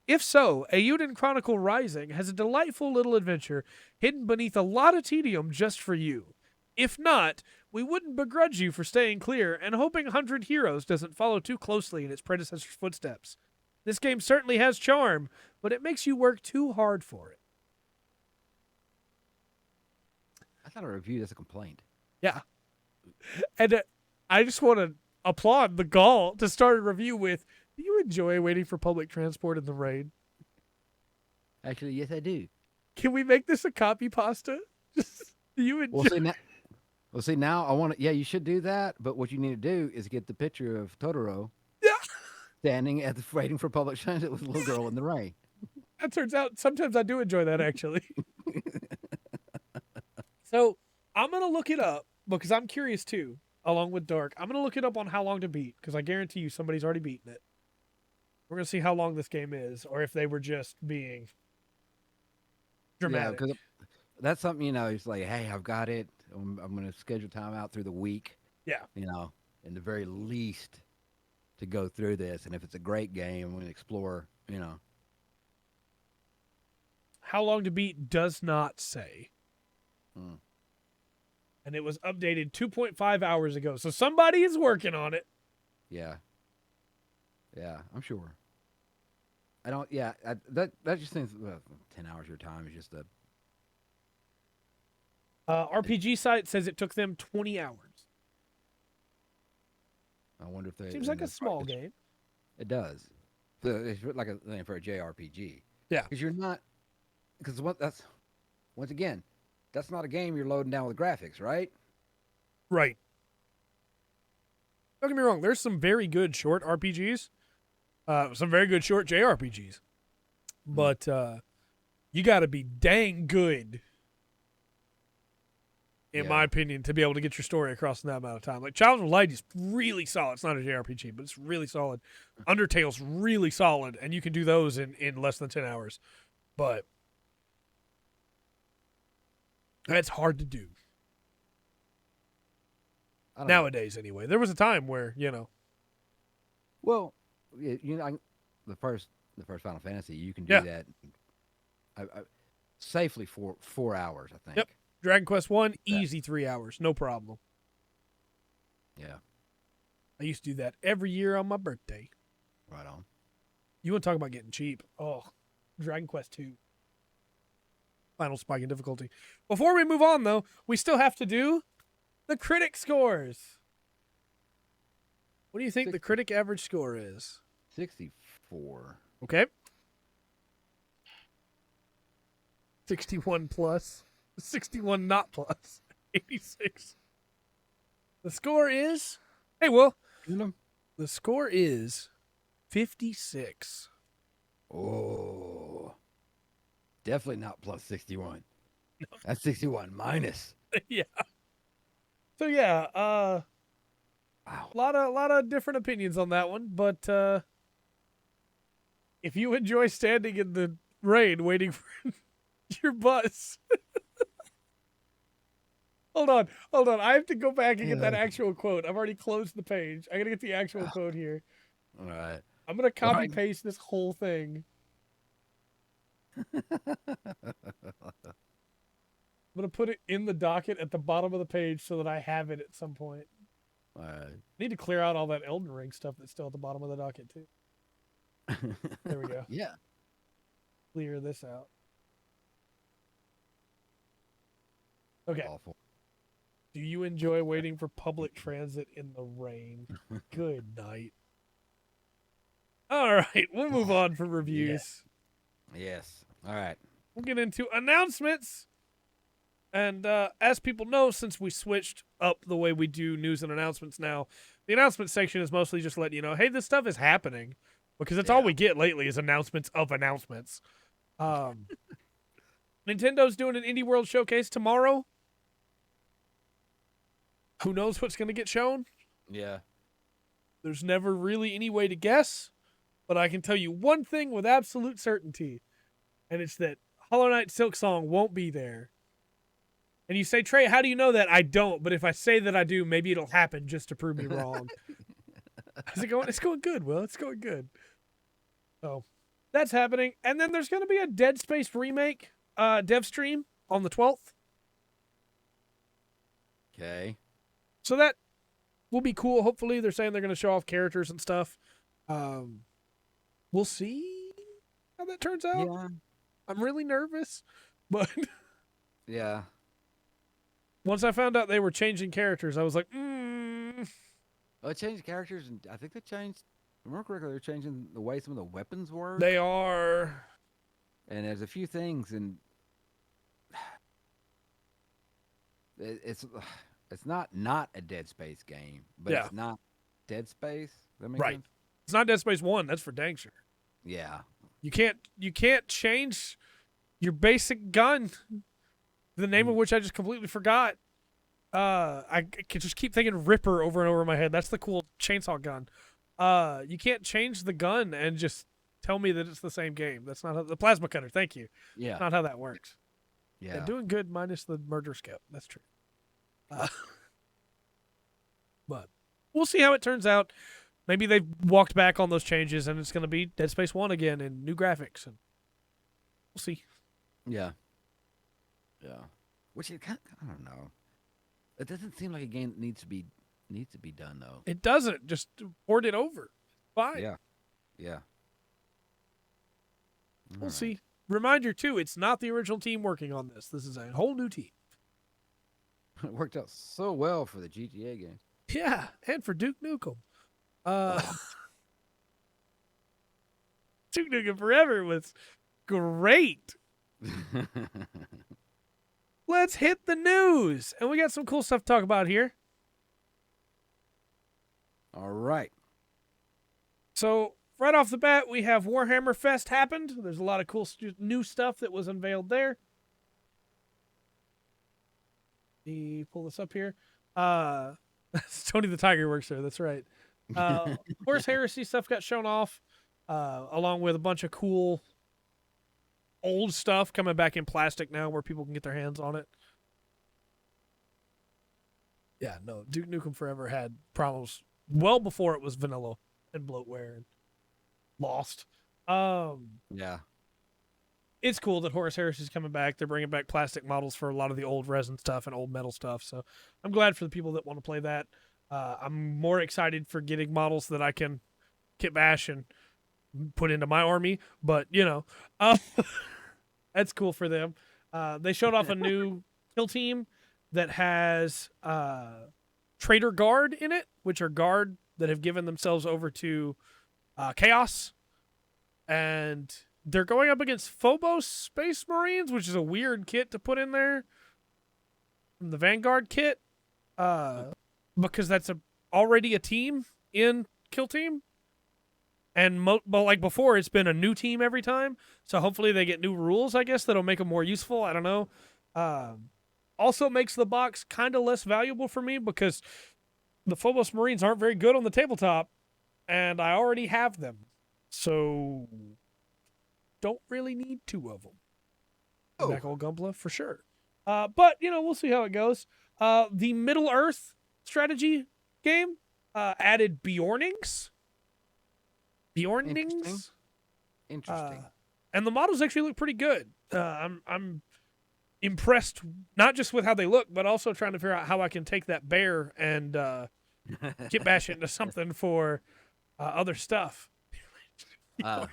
If so, Eiyuden Chronicle Rising has a delightful little adventure hidden beneath a lot of tedium just for you. If not, we wouldn't begrudge you for staying clear and hoping 100 Heroes doesn't follow too closely in its predecessor's footsteps. This game certainly has charm, but it makes you work too hard for it. I thought I reviewed as a complaint. Yeah. And I just want to applaud the gall to start a review with, do you enjoy waiting for public transport in the rain? Actually, yes, I do. Can we make this a copy pasta? Do you enjoy... Well, see, now I want to... Yeah, you should do that, but what you need to do is get the picture of Totoro standing at waiting for public transit with a little girl in the rain. That turns out sometimes I do enjoy that, actually. So I'm going to look it up because I'm curious too, along with Dark. I'm going to look it up on How Long to Beat because I guarantee you somebody's already beaten it. We're going to see how long this game is or if they were just being dramatic. Yeah, because that's something, it's like, hey, I've got it. I'm going to schedule time out through the week. Yeah. In the very least to go through this. And if it's a great game, I'm going to explore, How Long to Beat does not say. And it was updated 2.5 hours ago. So somebody is working on it. Yeah. Yeah, I'm sure. I don't, that just seems, 10 hours of your time is just a... RPG Site says it took them 20 hours. I wonder if they Seems like a that's small probably- game. It does. It's like a thing for a JRPG. Yeah. Because you're not. Because once again, that's not a game you're loading down with graphics, right? Right. Don't get me wrong. There's some very good short RPGs, some very good short JRPGs, but you got to be dang good, in my opinion, to be able to get your story across in that amount of time. Like Child of Light is really solid. It's not a JRPG, but it's really solid. Undertale's really solid, and you can do those in less than 10 hours. But that's hard to do. I don't know. Nowadays, anyway. There was a time where, Well, the first Final Fantasy, you can do Yeah. that safely for 4 hours, I think. Yep. Dragon Quest 1, easy 3 hours. No problem. Yeah. I used to do that every year on my birthday. Right on. You want to talk about getting cheap? Oh, Dragon Quest 2. Final spike in difficulty. Before we move on, though, we still have to do the critic scores. What do you think the critic average score is? 64. Okay. 61 plus. 61 not plus. 86. The score is... Hey, Will. The score is 56. Oh. Definitely not plus 61. No. That's 61 minus. Yeah. So yeah, wow. a lot of different opinions on that one, but if you enjoy standing in the rain waiting for your bus. Hold on. I have to go back and get that actual quote. I've already closed the page. I got to get the actual quote here. All right. I'm going to copy paste this whole thing. I'm going to put it in the docket at the bottom of the page so that I have it at some point. All right. I need to clear out all that Elden Ring stuff that's still at the bottom of the docket, too. There we go. Yeah. Clear this out. Okay. Awful. Do you enjoy waiting for public transit in the rain? Good night. All right. We'll move on for reviews. Yes. All right. We'll get into announcements. And as people know, since we switched up the way we do news and announcements now, the announcement section is mostly just letting you know, hey, this stuff is happening. Because that's all we get lately is announcements of announcements. Nintendo's doing an Indie World Showcase tomorrow. Who knows what's going to get shown? Yeah. There's never really any way to guess. But I can tell you one thing with absolute certainty. And it's that Hollow Knight Silksong won't be there. And you say, Trey, how do you know that? I don't, but if I say that I do, maybe it'll happen just to prove me wrong. How's it going? It's going good, Will. It's going good. So, that's happening. And then there's going to be a Dead Space remake dev stream on the 12th. Okay. So that will be cool. Hopefully, they're saying they're going to show off characters and stuff. We'll see how that turns out. Yeah. I'm really nervous, but... Yeah. Once I found out they were changing characters, I was like, Well, they changed characters, and I think they changed. If I remember correctly, they're changing the way some of the weapons work. They are. And there's a few things, and it's not a Dead Space game, but it's not Dead Space. That makes sense? It's not Dead Space 1. That's for dang sure. Yeah. You can't change your basic gun, the name of which I just completely forgot. I can just keep thinking Ripper over and over in my head. That's the cool chainsaw gun. You can't change the gun and just tell me that it's the same game. That's not how, the plasma cutter. Thank you. Yeah. That's not how that works. Yeah. Doing good minus the murder scout. That's true. But we'll see how it turns out. Maybe they've walked back on those changes and it's going to be Dead Space 1 again and new graphics. And we'll see. Yeah. Yeah. Which I don't know. It doesn't seem like a game that needs to be done though. It doesn't. Just port it over. Fine. Yeah. Yeah. We'll see. Reminder too, it's not the original team working on this. This is a whole new team. It worked out so well for the GTA games. Yeah, and for Duke Nukem. Uh, Oh. Duke Nukem Forever was great. Let's hit the news. And we got some cool stuff to talk about here. All right. So, right off the bat, we have Warhammer Fest happened. There's a lot of cool new stuff that was unveiled there. Let me pull this up here. Tony the Tiger works there. That's right. Horse Heresy stuff got shown off, along with a bunch of cool old stuff coming back in plastic now where people can get their hands on it. Yeah, no, Duke Nukem Forever had problems well before it was vanilla and bloatware and lost. Yeah. It's cool that Horus Heresy is coming back. They're bringing back plastic models for a lot of the old resin stuff and old metal stuff. So I'm glad for the people that want to play that. I'm more excited for getting models that I can kit bash and put into my army. But, that's cool for them. They showed off a new kill team that has Traitor Guard in it, which are guard that have given themselves over to Chaos. And they're going up against Phobos Space Marines, which is a weird kit to put in there from the Vanguard kit, because that's already a team in Kill Team. And but like before, it's been a new team every time. So hopefully they get new rules, I guess, that'll make them more useful. I don't know. Also makes the box kind of less valuable for me because the Phobos Marines aren't very good on the tabletop, and I already have them. So don't really need two of them. Oh. Back old Gumpla for sure. But, we'll see how it goes. The Middle Earth strategy game added Bjornings. Interesting. And the models actually look pretty good. I'm impressed, not just with how they look, but also trying to figure out how I can take that bear and get bash it into something for other stuff. I'm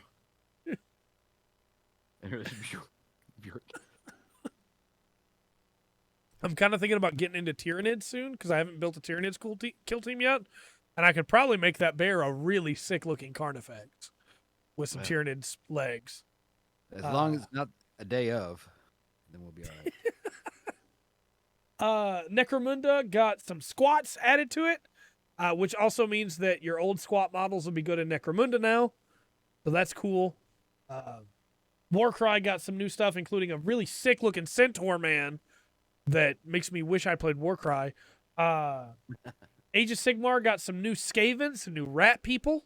kind of thinking about getting into Tyranids soon because I haven't built a Tyranids kill team yet, and I could probably make that bear a really sick looking Carnifex with some Tyranids legs. As long as it's not a day of, then we'll be all right. Necromunda got some squats added to it, which also means that your old squat models will be good in Necromunda now, so that's cool. Warcry got some new stuff, including a really sick looking Centaur man that makes me wish I played Warcry. Age of Sigmar got some new Skavens, some new rat people.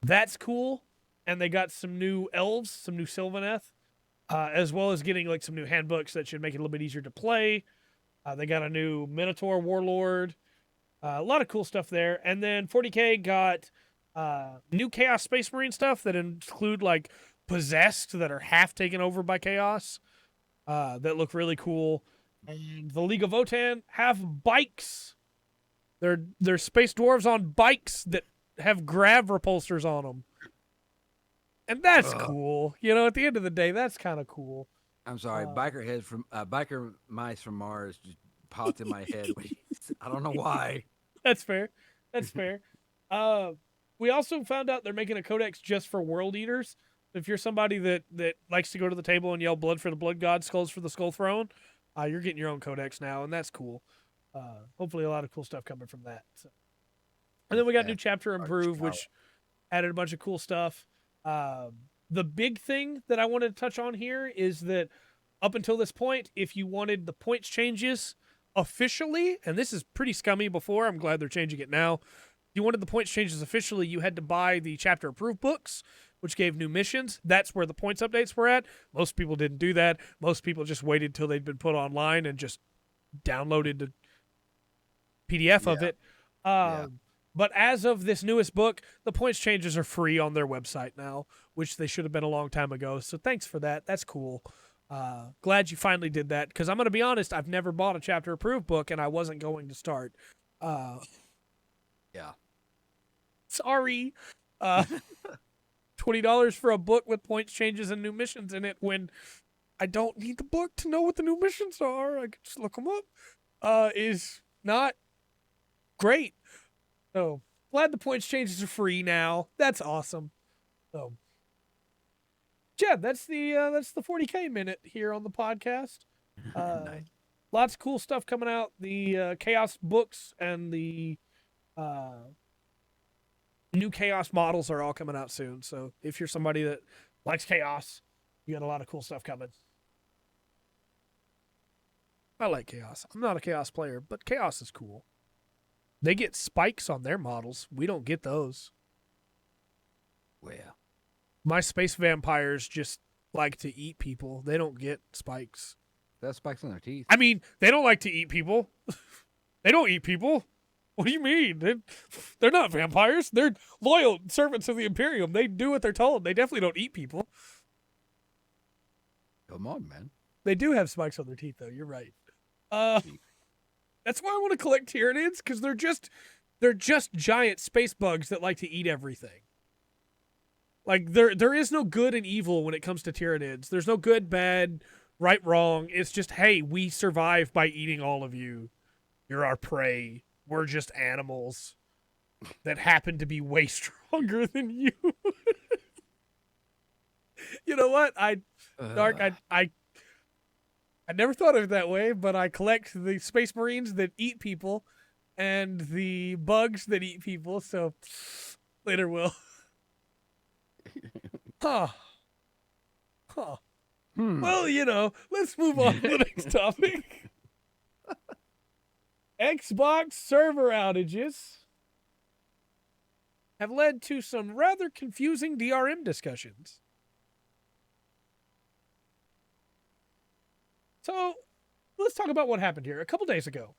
That's cool. And they got some new elves, some new Sylvaneth, as well as getting like some new handbooks that should make it a little bit easier to play. They got a new Minotaur Warlord. A lot of cool stuff there. And then 40K got new Chaos Space Marine stuff that include like Possessed that are half taken over by Chaos that look really cool. And the League of Votann have bikes. They're space dwarves on bikes that have grav repulsors on them. And that's cool. At the end of the day, that's kind of cool. I'm sorry, biker mice from Mars just popped in my head. I don't know why. That's fair. We also found out they're making a codex just for World Eaters. If you're somebody that likes to go to the table and yell blood for the blood god, skulls for the skull throne, you're getting your own codex now, and that's cool. Hopefully a lot of cool stuff coming from that. So. And then we got new chapter improve, which added a bunch of cool stuff. The big thing that I wanted to touch on here is that up until this point, if you wanted the points changes officially, and this is pretty scummy before, I'm glad they're changing it now. If you wanted the points changes officially, you had to buy the chapter approved books, which gave new missions. That's where the points updates were at. Most people didn't do that. Most people just waited till they'd been put online and just downloaded the PDF of it. But as of this newest book, the points changes are free on their website now, which they should have been a long time ago. So thanks for that. That's cool. Glad you finally did that, because I'm going to be honest, I've never bought a chapter approved book, and I wasn't going to start. Sorry. $20 for a book with points changes and new missions in it when I don't need the book to know what the new missions are. I can just look them up. Is not great. So Glad the points changes are free now. That's awesome. So, yeah, that's the 40K minute here on the podcast. Nice. Lots of cool stuff coming out. The Chaos books and the new Chaos models are all coming out soon. So if you're somebody that likes Chaos, you got a lot of cool stuff coming. I like Chaos. I'm not a Chaos player, but Chaos is cool. They get spikes on their models. We don't get those. Well, My space vampires just like to eat people. They don't get spikes. they have spikes on their teeth. I mean, they don't like to eat people. They don't eat people. What do you mean? They're not vampires. They're loyal servants of the Imperium. They do what they're told. They definitely don't eat people. Come on, man. They do have spikes on their teeth, though. You're right. That's why I want to collect Tyranids, because they're just giant space bugs that like to eat everything. Like there is no good and evil when it comes to Tyranids. There's no good, bad, right, wrong. It's just, hey, we survive by eating all of you. You're our prey. We're just animals that happen to be way stronger than you. You know what? Dark, I never thought of it that way, but I collect the Space Marines that eat people and the bugs that eat people, so later, Will. Huh. Well, let's move on to the next topic. Xbox server outages have led to some rather confusing DRM discussions. So, let's talk about what happened here. A couple days ago,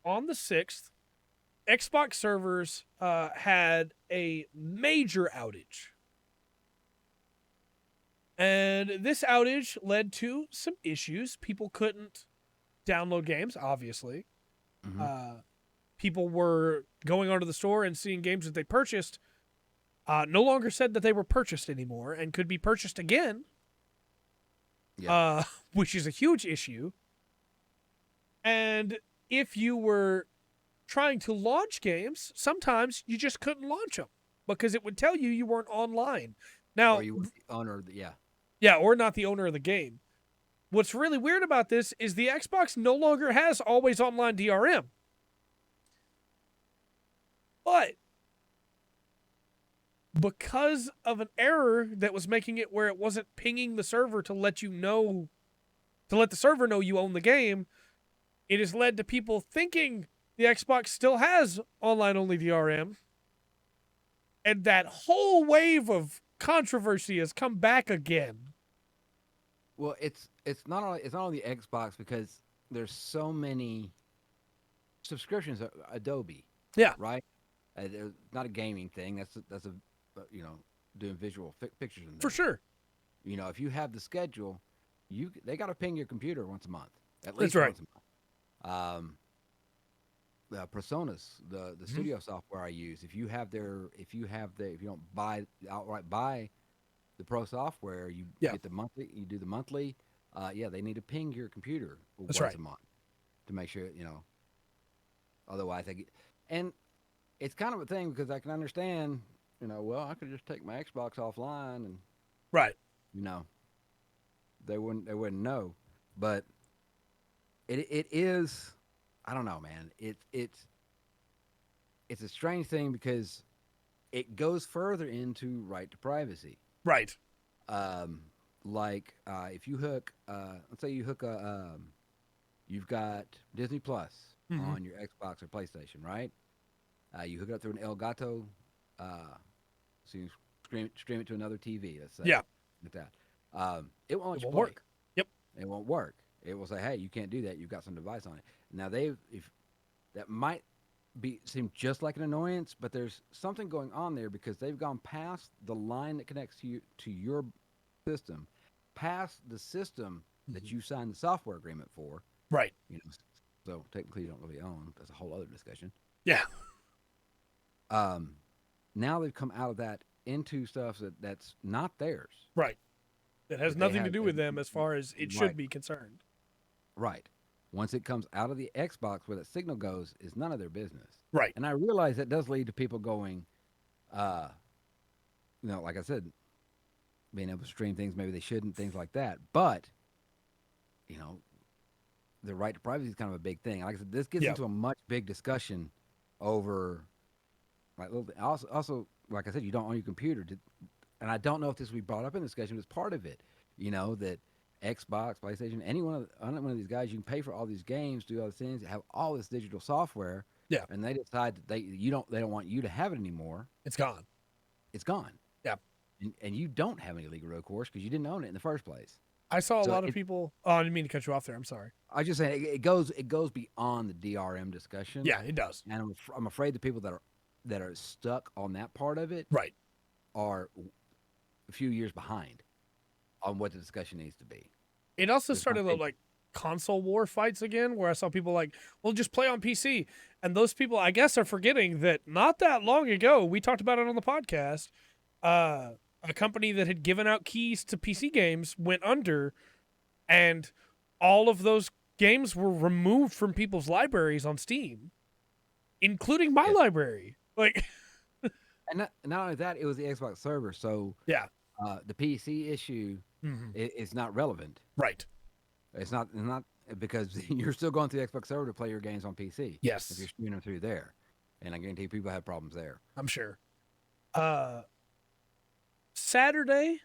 on the 6th, Xbox servers had a major outage. And this outage led to some issues. People couldn't download games, obviously. Mm-hmm. People were going onto the store and seeing games that they purchased no longer said that they were purchased anymore and could be purchased again. Yeah. Which is a huge issue. And if you were trying to launch games, sometimes you just couldn't launch them because it would tell you weren't online. Now, Or you were the owner of the, yeah, or not the owner of the game. What's really weird about this is the Xbox no longer has always online DRM. But because of an error that was making it where it wasn't pinging the server to let the server know you own the game, it has led to people thinking the Xbox still has online-only DRM. And that whole wave of controversy has come back again. Well, it's not only the Xbox because there's so many subscriptions. Adobe, Yeah, right? It's not a gaming thing. That's a doing visual pictures in there. for sure. If you have the schedule, they got to ping your computer once a month, at That's least right. once a month. The Personas, the studio software I use, if you don't outright buy the pro software, you get the monthly. You do the monthly. They need to ping your computer once a month to make sure Otherwise, and it's kind of a thing because I can understand. I could just take my Xbox offline and right. They wouldn't know, but it is. I don't know, man. It's a strange thing because it goes further into right to privacy. Right. If you hook, let's say you hook you've got Disney Plus on your Xbox or PlayStation, right? You hook it up through an Elgato, so you stream it to another TV. Let's say, Yeah. like that. It won't work. Yep. It won't work. It will say, "Hey, you can't do that. You've got some device on it." Now if that might seem just like an annoyance, but there's something going on there because they've gone past the line that connects to your system, past the system that you signed the software agreement for. Right. So technically you don't really own. That's a whole other discussion. Yeah. Now they've come out of that into stuff that's not theirs. Right. That has nothing to do with them as far as it should be concerned. Right. Once it comes out of the Xbox where that signal goes, is none of their business. Right. And I realize that does lead to people going, uh, like I said, being able to stream things maybe they shouldn't, things like that. But you know, the right to privacy is kind of a big thing. Like I said, this gets Yeah. into a much big discussion over like little. Also, like I said, you don't own your computer, and I don't know if this will be brought up in the discussion. But it's part of it. That Xbox, PlayStation, any one of these guys, you can pay for all these games, do all these things, have all this digital software, Yeah. and they decide that they don't want you to have it anymore. It's gone. It's gone. Yeah. And you don't have any legal recourse because you didn't own it in the first place. I saw a So lot of people. Oh, I didn't mean to cut you off there. I'm sorry. I just say it goes beyond the DRM discussion. Yeah, it does. And I'm afraid the people that are stuck on that part of it Right. are a few years behind on what the discussion needs to be. It also started like console war fights again, where I saw people like, well, just play on PC. And those people, I guess, are forgetting that not that long ago, we talked about it on the podcast, a company that had given out keys to PC games went under, and all of those games were removed from people's libraries on Steam, including my library. Like, and not only that, it was the Xbox server. So yeah. the PC issue is not relevant. Right. It's not because you're still going through the Xbox server to play your games on PC. Yes. If you're streaming them through there. And I guarantee people have problems there. I'm sure. Saturday,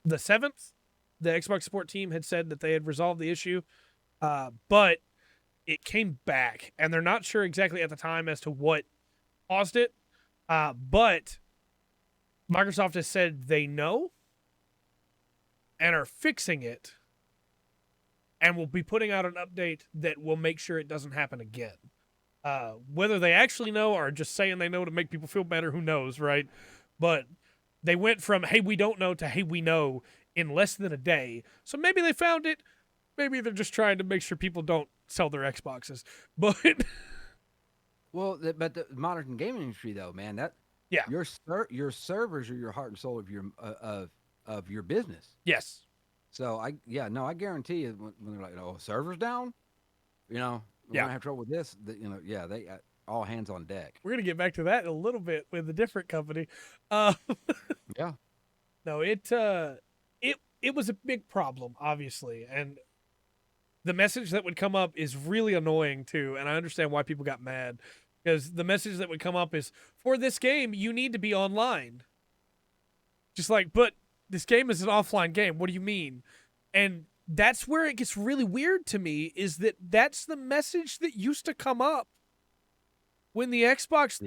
the 7th, the Xbox support team had said that they had resolved the issue, but it came back, and they're not sure exactly at the time as to what caused it, but Microsoft has said they know and are fixing it, and will be putting out an update that will make sure it doesn't happen again. Whether they actually know or just saying they know to make people feel better, who knows, right? But they went from, hey, we don't know, to, hey, we know in less than a day. So maybe they found it. Maybe they're just trying to make sure people don't sell their Xboxes. But well, but the modern gaming industry, though, man, your servers are your heart and soul of your business. yes. So I guarantee you when they're like, servers down, we're gonna have trouble with this. They all hands on deck. We're gonna get back to that in a little bit with a different company. Yeah. No, it was a big problem, obviously, and the message that would come up is really annoying too, and I understand why people got mad, because the message that would come up is, for this game, you need to be online. Just like, but this game is an offline game. What do you mean? And that's where it gets really weird to me, is that that's the message that used to come up when the Xbox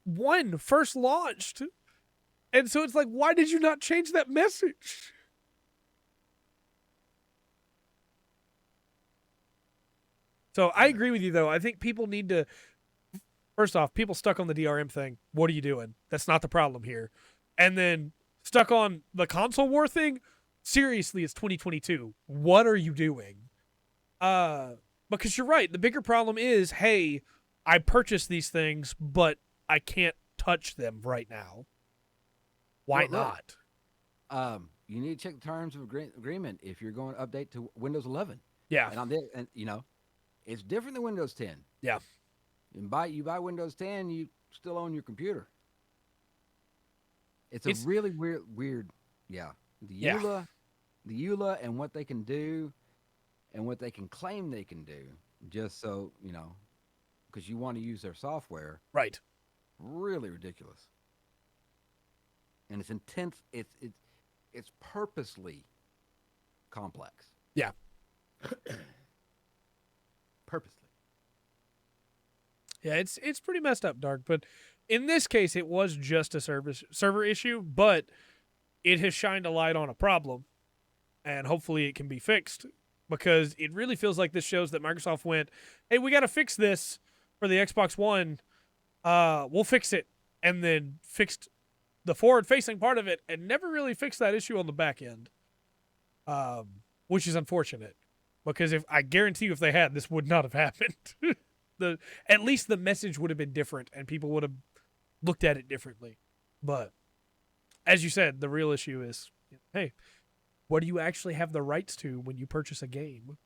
One first launched. And so it's like, why did you not change that message? So I agree with you, though. I think people need to, first off, people stuck on the DRM thing. What are you doing? That's not the problem here. And then stuck on the console war thing. Seriously, it's 2022. What are you doing? Because you're right. The bigger problem is, hey, I purchased these things, but I can't touch them right now. Why not? You need to check the terms of agreement if you're going to update to Windows 11. Yeah. And on this, it's different than Windows 10. Yeah. You buy Windows 10, you still own your computer. It's a really weird. Yeah. The EULA and what they can do and what they can claim they can do, just so, because you want to use their software. Right. Really ridiculous. And it's intense. It's purposely complex. Yeah. Purposely. Yeah, it's pretty messed up, Dark. But in this case, it was just a server issue, but it has shined a light on a problem, and hopefully it can be fixed, because it really feels like this shows that Microsoft went, hey, we got to fix this for the Xbox One. We'll fix it, and then fixed the forward-facing part of it and never really fixed that issue on the back end, which is unfortunate, because I guarantee you if they had, this would not have happened. At least the message would have been different and people would have looked at it differently. But as you said, the real issue is, hey, what do you actually have the rights to when you purchase a game?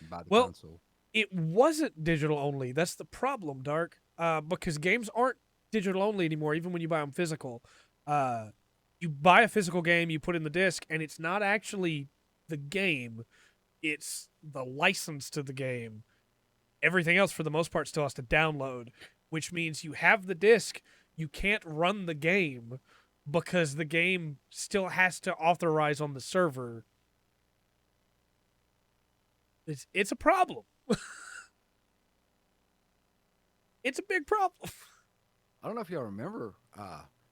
Buy the Well, console. it wasn't digital only. That's the problem, Dark. Because games aren't digital only anymore, even when you buy them physical. You buy a physical game, you put in the disc, and it's not actually the game, it's the license to the game. Everything else, for the most part, still has to download, which means you have the disc, you can't run the game because the game still has to authorize on the server. It's a problem. It's a big problem. I don't know if y'all remember,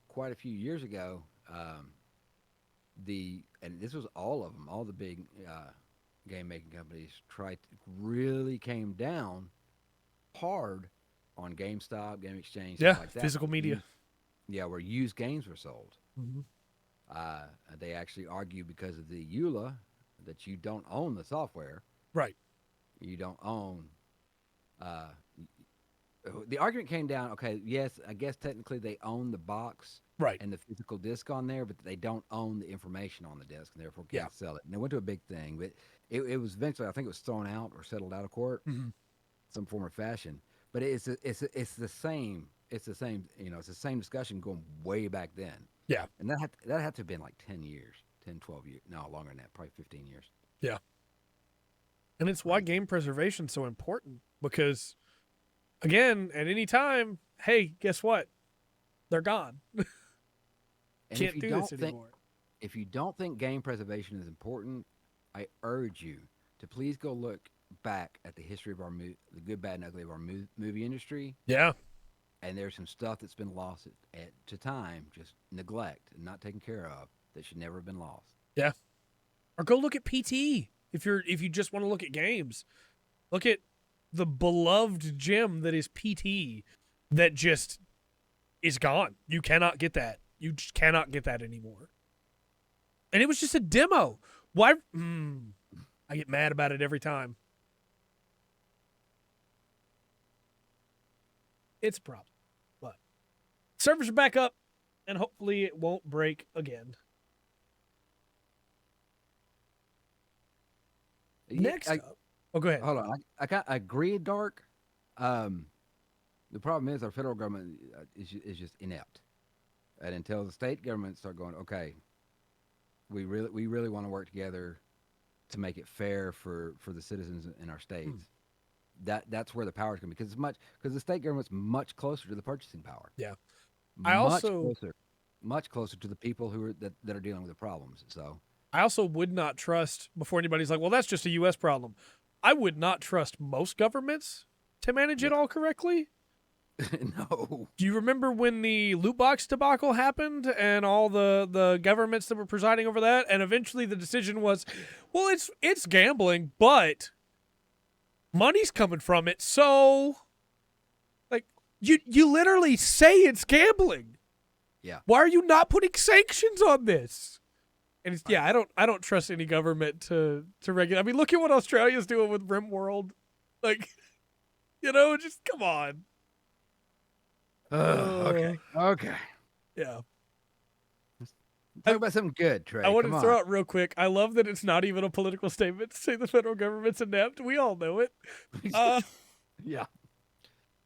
quite a few years ago, and this was all of them, all the big game making companies really came down hard on GameStop, Game Exchange, Yeah, stuff like that. physical media. Where used games were sold. Mm-hmm. They actually argue because of the EULA that you don't own the software. Right. You don't own. Uh, the argument came down. Okay, yes, I guess technically they own the box Right. and the physical disc on there, but they don't own the information on the disc and therefore can't Yeah. sell it. And it went to a big thing, but it was eventually, I think it was thrown out or settled out of court, Mm-hmm. some form or fashion. But it's the same. It's the same. It's the same discussion going way back then. Yeah. And that had to have been like 10 years, 10, 12 years. No, longer than that, probably 15 years. Yeah. And it's why game preservation is so important, because, again, at any time, hey, guess what? They're gone. Can't do this anymore. If you don't think game preservation is important, I urge you to please go look back at the history of the good, bad, and ugly of our movie industry. Yeah. And there's some stuff that's been lost to time, just neglect and not taken care of, that should never have been lost. Yeah. Or go look at PT if you just want to look at games. Look at the beloved gem that is PT that just is gone. You cannot get that. You just cannot get that anymore. And it was just a demo. Why? I get mad about it every time. It's a problem. But servers are back up, and hopefully it won't break again. Next up. Oh, go ahead. Hold on. I agree, Dark. The problem is our federal government is just inept. And until the state governments start going, okay, we really want to work together to make it fair for the citizens in our states. That's where the power is going to be, because the state government's much closer to the purchasing power. Yeah. Much closer to the people that are dealing with the problems. So I also would not trust, before anybody's like, well, that's just a U.S. problem, I would not trust most governments to manage it all correctly. No. Do you remember when the loot box debacle happened and all the governments that were presiding over that? And eventually the decision was, well, it's gambling, but money's coming from it. So, like, you literally say it's gambling. Yeah. Why are you not putting sanctions on this? And it's, yeah, I don't trust any government to regulate. I mean, look at what Australia's doing with RimWorld. Like, just come on. Okay. Yeah. Talk about something good, Trey. I wanted to throw out real quick. I love that it's not even a political statement to say the federal government's inept. We all know it. Yeah.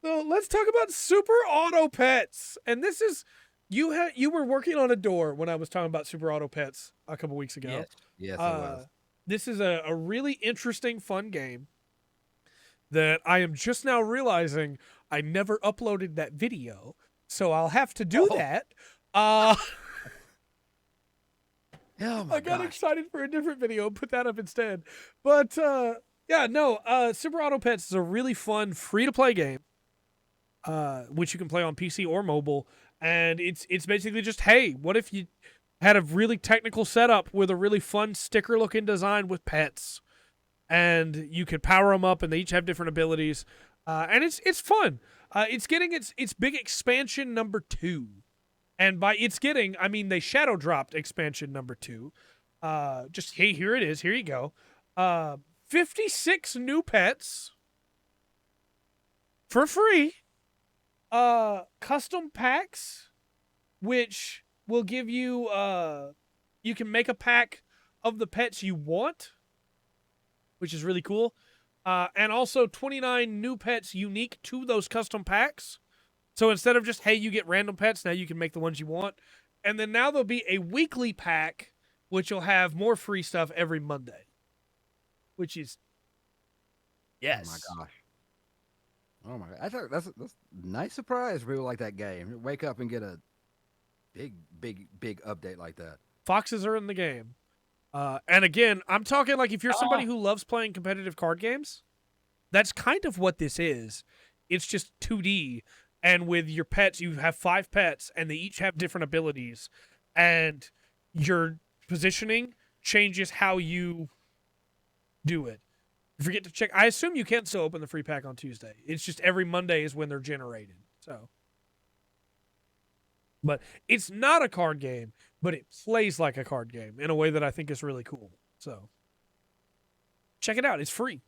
So let's talk about Super Auto Pets. And this is, you were working on a door when I was talking about Super Auto Pets a couple weeks ago. Yes, I was. This is a really interesting, fun game that I am just now realizing I never uploaded that video, so I'll have to do that. Oh I got excited for a different video and put that up instead. But Super Auto Pets is a really fun free-to-play game, which you can play on PC or mobile. And it's basically just, hey, what if you had a really technical setup with a really fun sticker-looking design with pets, and you could power them up, and they each have different abilities, and it's fun. It's getting its big expansion number 2. And by it's getting, I mean they shadow dropped expansion number 2. Just, hey, here it is. Here you go. 56 new pets for free. Custom packs, which will give you, you can make a pack of the pets you want, which is really cool. And also 29 new pets unique to those custom packs. So instead of just, hey, you get random pets, now you can make the ones you want. And then now there'll be a weekly pack, which will have more free stuff every Monday. Which is, yes. Oh my gosh. Oh my god. That's a nice surprise for people like that game. Wake up and get a big update like that. Foxes are in the game. And again, I'm talking like if you're somebody who loves playing competitive card games, that's kind of what this is. It's just 2D. And with your pets, you have 5 pets, and they each have different abilities. And your positioning changes how you do it. You forget to check. I assume you can still open the free pack on Tuesday. It's just every Monday is when they're generated. So, but it's not a card game, but it plays like a card game in a way that I think is really cool. So, check it out. It's free.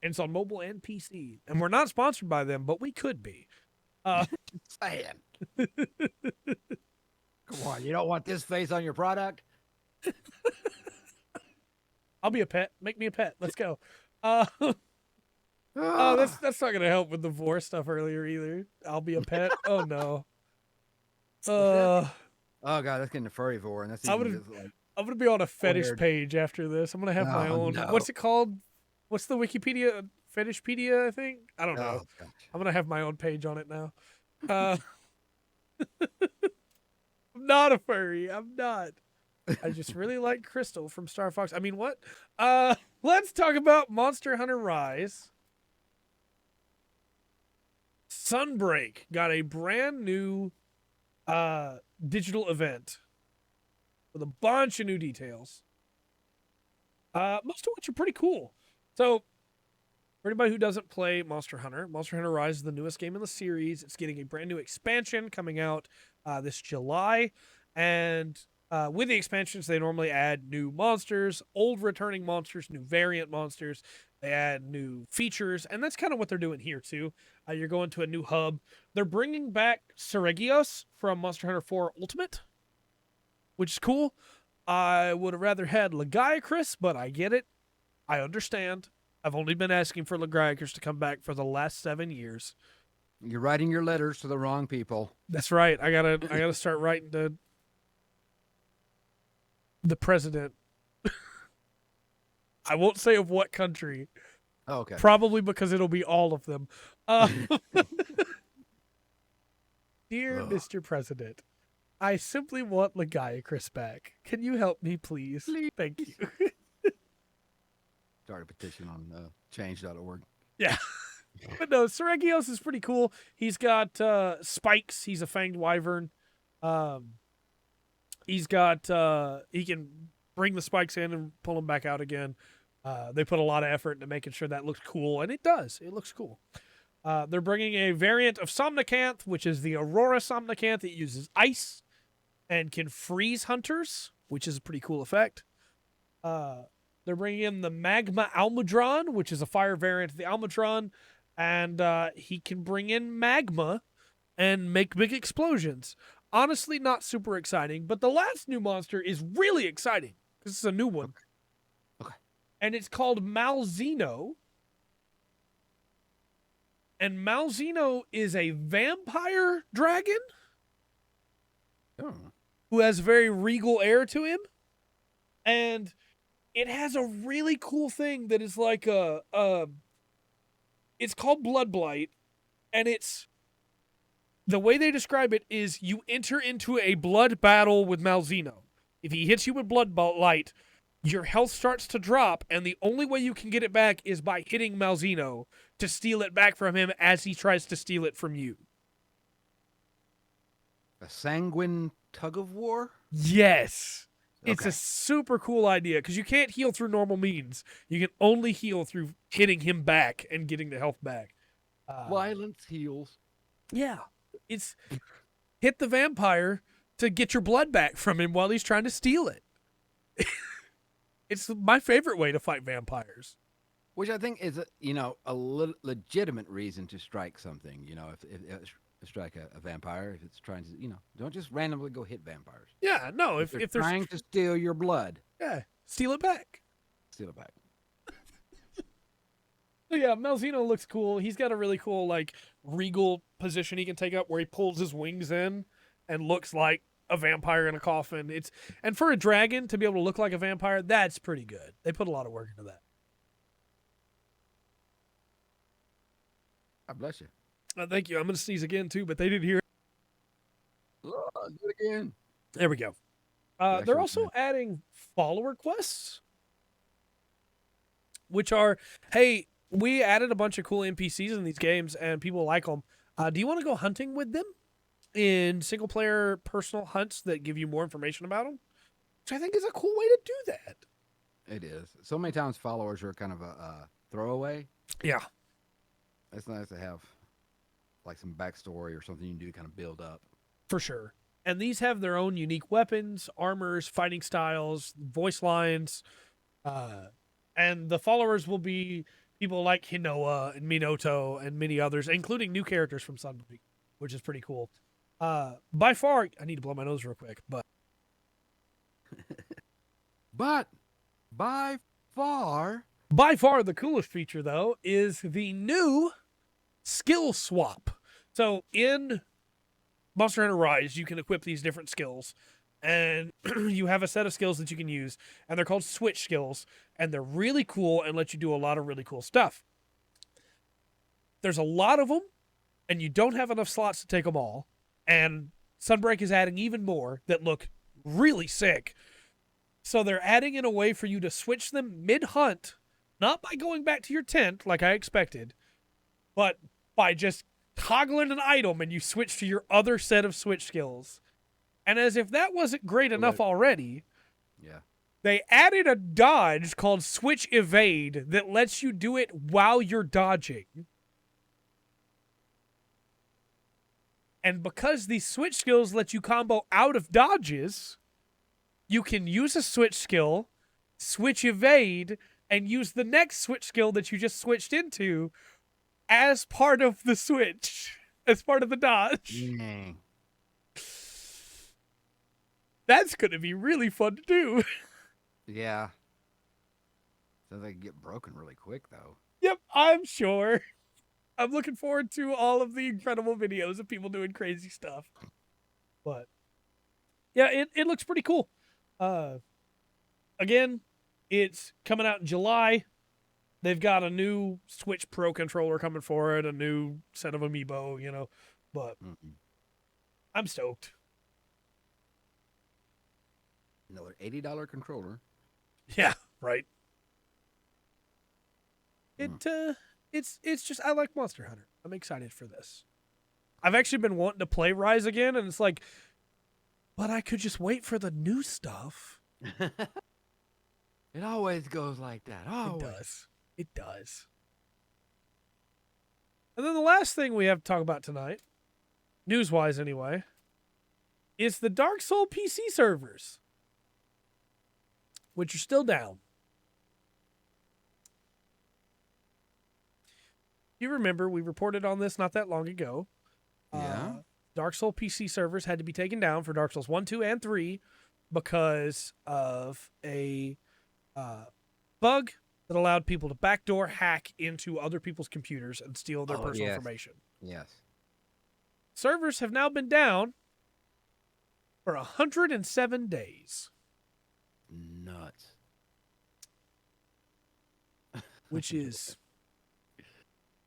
And it's on mobile and PC. And we're not sponsored by them, but we could be. Saying. Come on, you don't want this face on your product? I'll be a pet. Make me a pet. Let's go. That's not gonna help with the vor stuff earlier either. I'll be a pet. Oh no. Oh god, that's getting a furry vor, and that's I'm gonna be on a fetish weird. page after this. I'm gonna have my own. No. What's it called? What's the Wikipedia? Fetishpedia, I think. I don't know. Oh, I'm gonna have my own page on it now. I'm not a furry. I'm not. I just really like Crystal from Star Fox. I mean, what? Let's talk about Monster Hunter Rise. Sunbreak got a brand new digital event with a bunch of new details. Most of which are pretty cool. So, for anybody who doesn't play Monster Hunter Rise is the newest game in the series. It's getting a brand new expansion coming out this July. And with the expansions, they normally add new monsters, old returning monsters, new variant monsters. They add new features, and that's kind of what they're doing here, too. You're going to a new hub. They're bringing back Seregios from Monster Hunter 4 Ultimate, which is cool. I would have rather had Lagiacrus, but I get it. I understand. I've only been asking for Lagiacrus to come back for the last 7 years. You're writing your letters to the wrong people. That's right. I gotta start writing to the president. I won't say of what country. Oh, okay. Probably because it'll be all of them. Dear Mr. President, I simply want Lagiacrus back. Can you help me, please? Thank you. Start a petition on change.org. Yeah. But no, Seregios is pretty cool. He's got spikes. He's a fanged wyvern. He can bring the spikes in and pull them back out again. They put a lot of effort into making sure that looks cool, and it does. It looks cool. They're bringing a variant of Somnicanth, which is the Aurora Somnicanth. It uses ice and can freeze hunters, which is a pretty cool effect. They're bringing in the Magma Almudron, which is a fire variant of the Almudron, and he can bring in magma and make big explosions. Honestly, not super exciting, but the last new monster is really exciting because it's a new one. Okay. And it's called Malzeno. And Malzeno is a vampire dragon who has very regal air to him. And it has a really cool thing that is like it's called Blood Blight, and the way they describe it is you enter into a blood battle with Malzeno. If he hits you with Blood Blight, your health starts to drop, and the only way you can get it back is by hitting Malzeno to steal it back from him as he tries to steal it from you. A sanguine tug of war? Yes. It's Okay. a super cool idea because you can't heal through normal means. You can only heal through hitting him back and getting the health back. Violence heals. Yeah. It's hit the vampire to get your blood back from him while he's trying to steal it. It's my favorite way to fight vampires. Which I think is a legitimate reason to strike something. If strike a vampire, if it's trying to, don't just randomly go hit vampires. Yeah, no, if they're they're trying to steal your blood, yeah, steal it back. steal it back. So yeah, Malzeno looks cool. He's got a really cool like regal position he can take up where he pulls his wings in and looks like a vampire in a coffin. And for a dragon to be able to look like a vampire, that's pretty good. They put a lot of work into that. God bless you. Thank you. I'm gonna sneeze again too, but they didn't hear it. Oh, do it again. There we go. Yeah, They're sure, also man. adding follower quests, which are, hey, we added a bunch of cool NPCs in these games and people like them. Do you want to go hunting with them in single player personal hunts that give you more information about them? Which I think is a cool way to do that. It is. So many times followers are kind of a throwaway. Yeah, It's nice to have like some backstory or something you can do to kind of build up. for sure. And these have their own unique weapons, armors, fighting styles, voice lines. And the followers will be people like Hinoa and Minato and many others, including new characters from Sunbreak, which is pretty cool. By far, I need to blow my nose real quick, but But by far, by far the coolest feature, though, is the new skill swap. So in Monster Hunter Rise, you can equip these different skills, and you have a set of skills that you can use, and they're called switch skills, and they're really cool and let you do a lot of really cool stuff. There's a lot of them, and you don't have enough slots to take them all, and Sunbreak is adding even more that look really sick. So they're adding in a way for you to switch them mid-hunt, not by going back to your tent like I expected, but by just toggling an item and you switch to your other set of switch skills. And as if that wasn't great enough already, yeah. they added a dodge called Switch Evade that lets you do it while you're dodging. And because these switch skills let you combo out of dodges, you can use a switch skill, switch evade, and use the next switch skill that you just switched into as part of the switch, as part of the dodge. Dang. That's going to be really fun to do. Yeah. Sounds like it get broken really quick though. Yep, I'm sure. I'm looking forward to all of the incredible videos of people doing crazy stuff. But yeah, it looks pretty cool. Again, it's coming out in July. They've got a new Switch Pro controller coming for it, a new set of amiibo, you know. But I'm stoked. Another $80 controller. Yeah, right. It's just I like Monster Hunter. I'm excited for this. I've actually been wanting to play Rise again, and it's like, but I could just wait for the new stuff. It always goes like that. Always. It does. It does. And then the last thing we have to talk about tonight, news-wise anyway, is the Dark Soul PC servers, which are still down. You remember we reported on this not that long ago. Yeah. Dark Soul PC servers had to be taken down for Dark Souls 1, 2, and 3 because of a bug that allowed people to backdoor hack into other people's computers and steal their personal information. Yes. Servers have now been down for 107 days. Nuts. Which is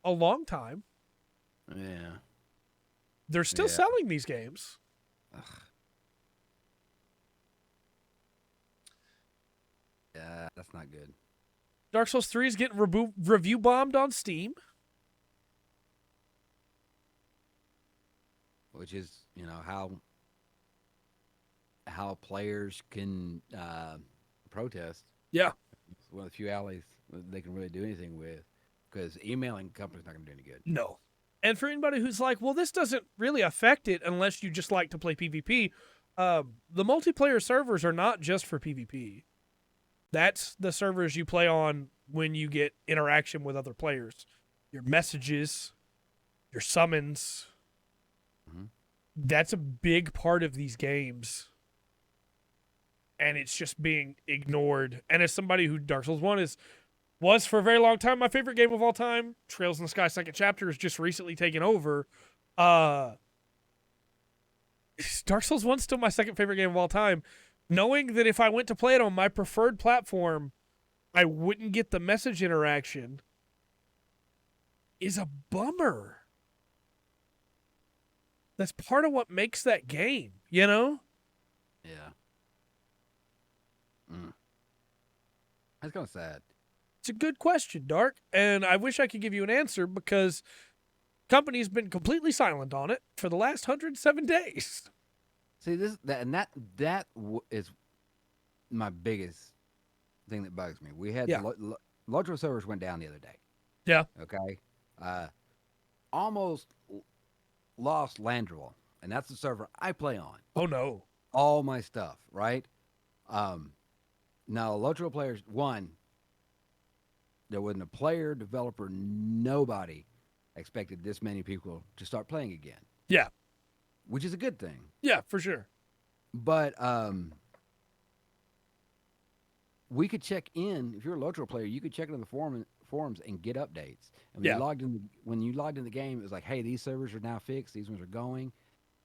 a long time. Yeah. They're still selling these games. Ugh. Yeah, that's not good. Dark Souls 3 is getting review bombed on Steam. Which is, you know, how players can protest. Yeah. It's one of the few alleys they can really do anything with, because emailing companies not going to do any good. No. And for anybody who's like, well, this doesn't really affect it unless you just like to play PvP, the multiplayer servers are not just for PvP. That's the servers you play on when you get interaction with other players. Your messages, your summons. Mm-hmm. That's a big part of these games. And it's just being ignored. And as somebody who Dark Souls 1 is Was for a very long time my favorite game of all time. Trails in the Sky Second Chapter is just recently taken over. Dark Souls 1's still my second favorite game of all time. Knowing that if I went to play it on my preferred platform, I wouldn't get the message interaction is a bummer. That's part of what makes that game, you know? Yeah. That's kind of sad. It's a good question, Dark, and I wish I could give you an answer because company's been completely silent on it for the last 107 days. See that is my biggest thing that bugs me. We had Lotro servers went down the other day. Yeah. Okay. Almost lost Landrel, and that's the server I play on. Oh no. All my stuff, right? Now Lotro players, there wasn't a player, developer, nobody expected this many people to start playing again. Yeah. Which is a good thing. Yeah, for sure. But we could check in. If you're a Lotro player, you could check in the forums and get updates. And when you logged in the game, it was like, hey, these servers are now fixed. These ones are going.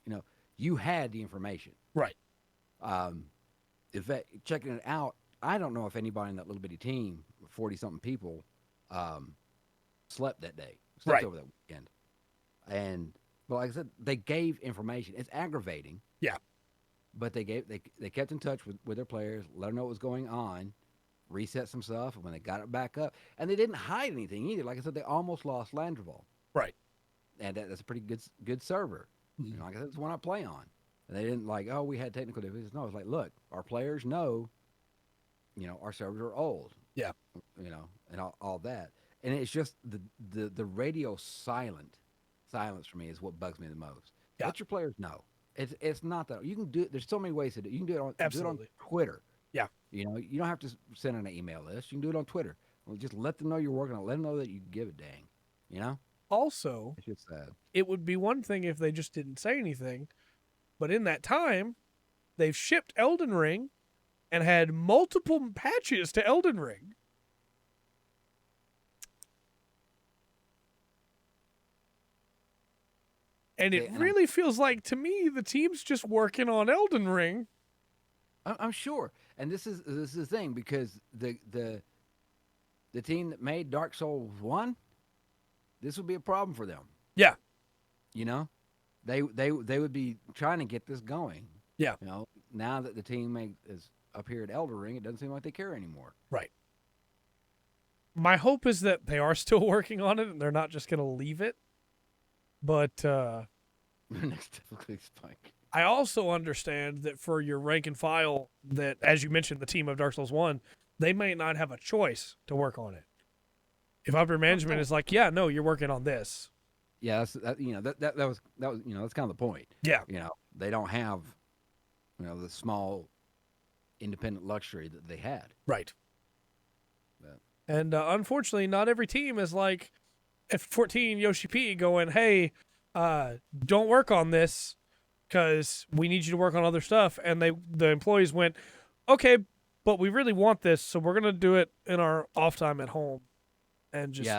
You know, you had the information. Right. Checking it out, I don't know if anybody in that little bitty team, 40-something people, slept that day. Slept over that weekend. But like I said, they gave information. It's aggravating. Yeah. But they kept in touch with their players, let them know what was going on, reset some stuff, and when they got it back up, and they didn't hide anything either. Like I said, they almost lost Landreval. Right. And that's a pretty good server. Mm-hmm. You know, like I said, it's one I play on. And they didn't like, oh, we had technical difficulties. No, it's like, look, our players know, you know, our servers are old. Yeah. You know, and all that. And it's just the radio silence for me is what bugs me the most. Yeah. Let your players know. It's not that you can do it. There's so many ways to do it. You can do it on Twitter. Yeah. You know, you don't have to send an email list. You can do it on Twitter. Well, just let them know you're working on it. Let them know that you give a dang. You know? Also, it's just sad. It would be one thing if they just didn't say anything, but in that time, they've shipped Elden Ring and had multiple patches to Elden Ring. And it really feels like, to me, the team's just working on Elden Ring. I'm sure. And this is the thing, because the team that made Dark Souls 1, this would be a problem for them. Yeah. You know? They would be trying to get this going. Yeah. You know, now that the team is up here at Elden Ring, it doesn't seem like they care anymore. Right. My hope is that they are still working on it and they're not just going to leave it. But next difficulty spike. I also understand that for your rank and file, that, as you mentioned, the team of Dark Souls 1, they may not have a choice to work on it. If upper management is like, yeah, no, you're working on this. Yeah, that was you know, that's kind of the point. Yeah. You know, they don't have, you know, the small independent luxury that they had. Right. But. And unfortunately, not every team is like F14 Yoshi P going, hey, don't work on this because we need you to work on other stuff. And the employees went, okay, but we really want this, so we're going to do it in our off time at home and just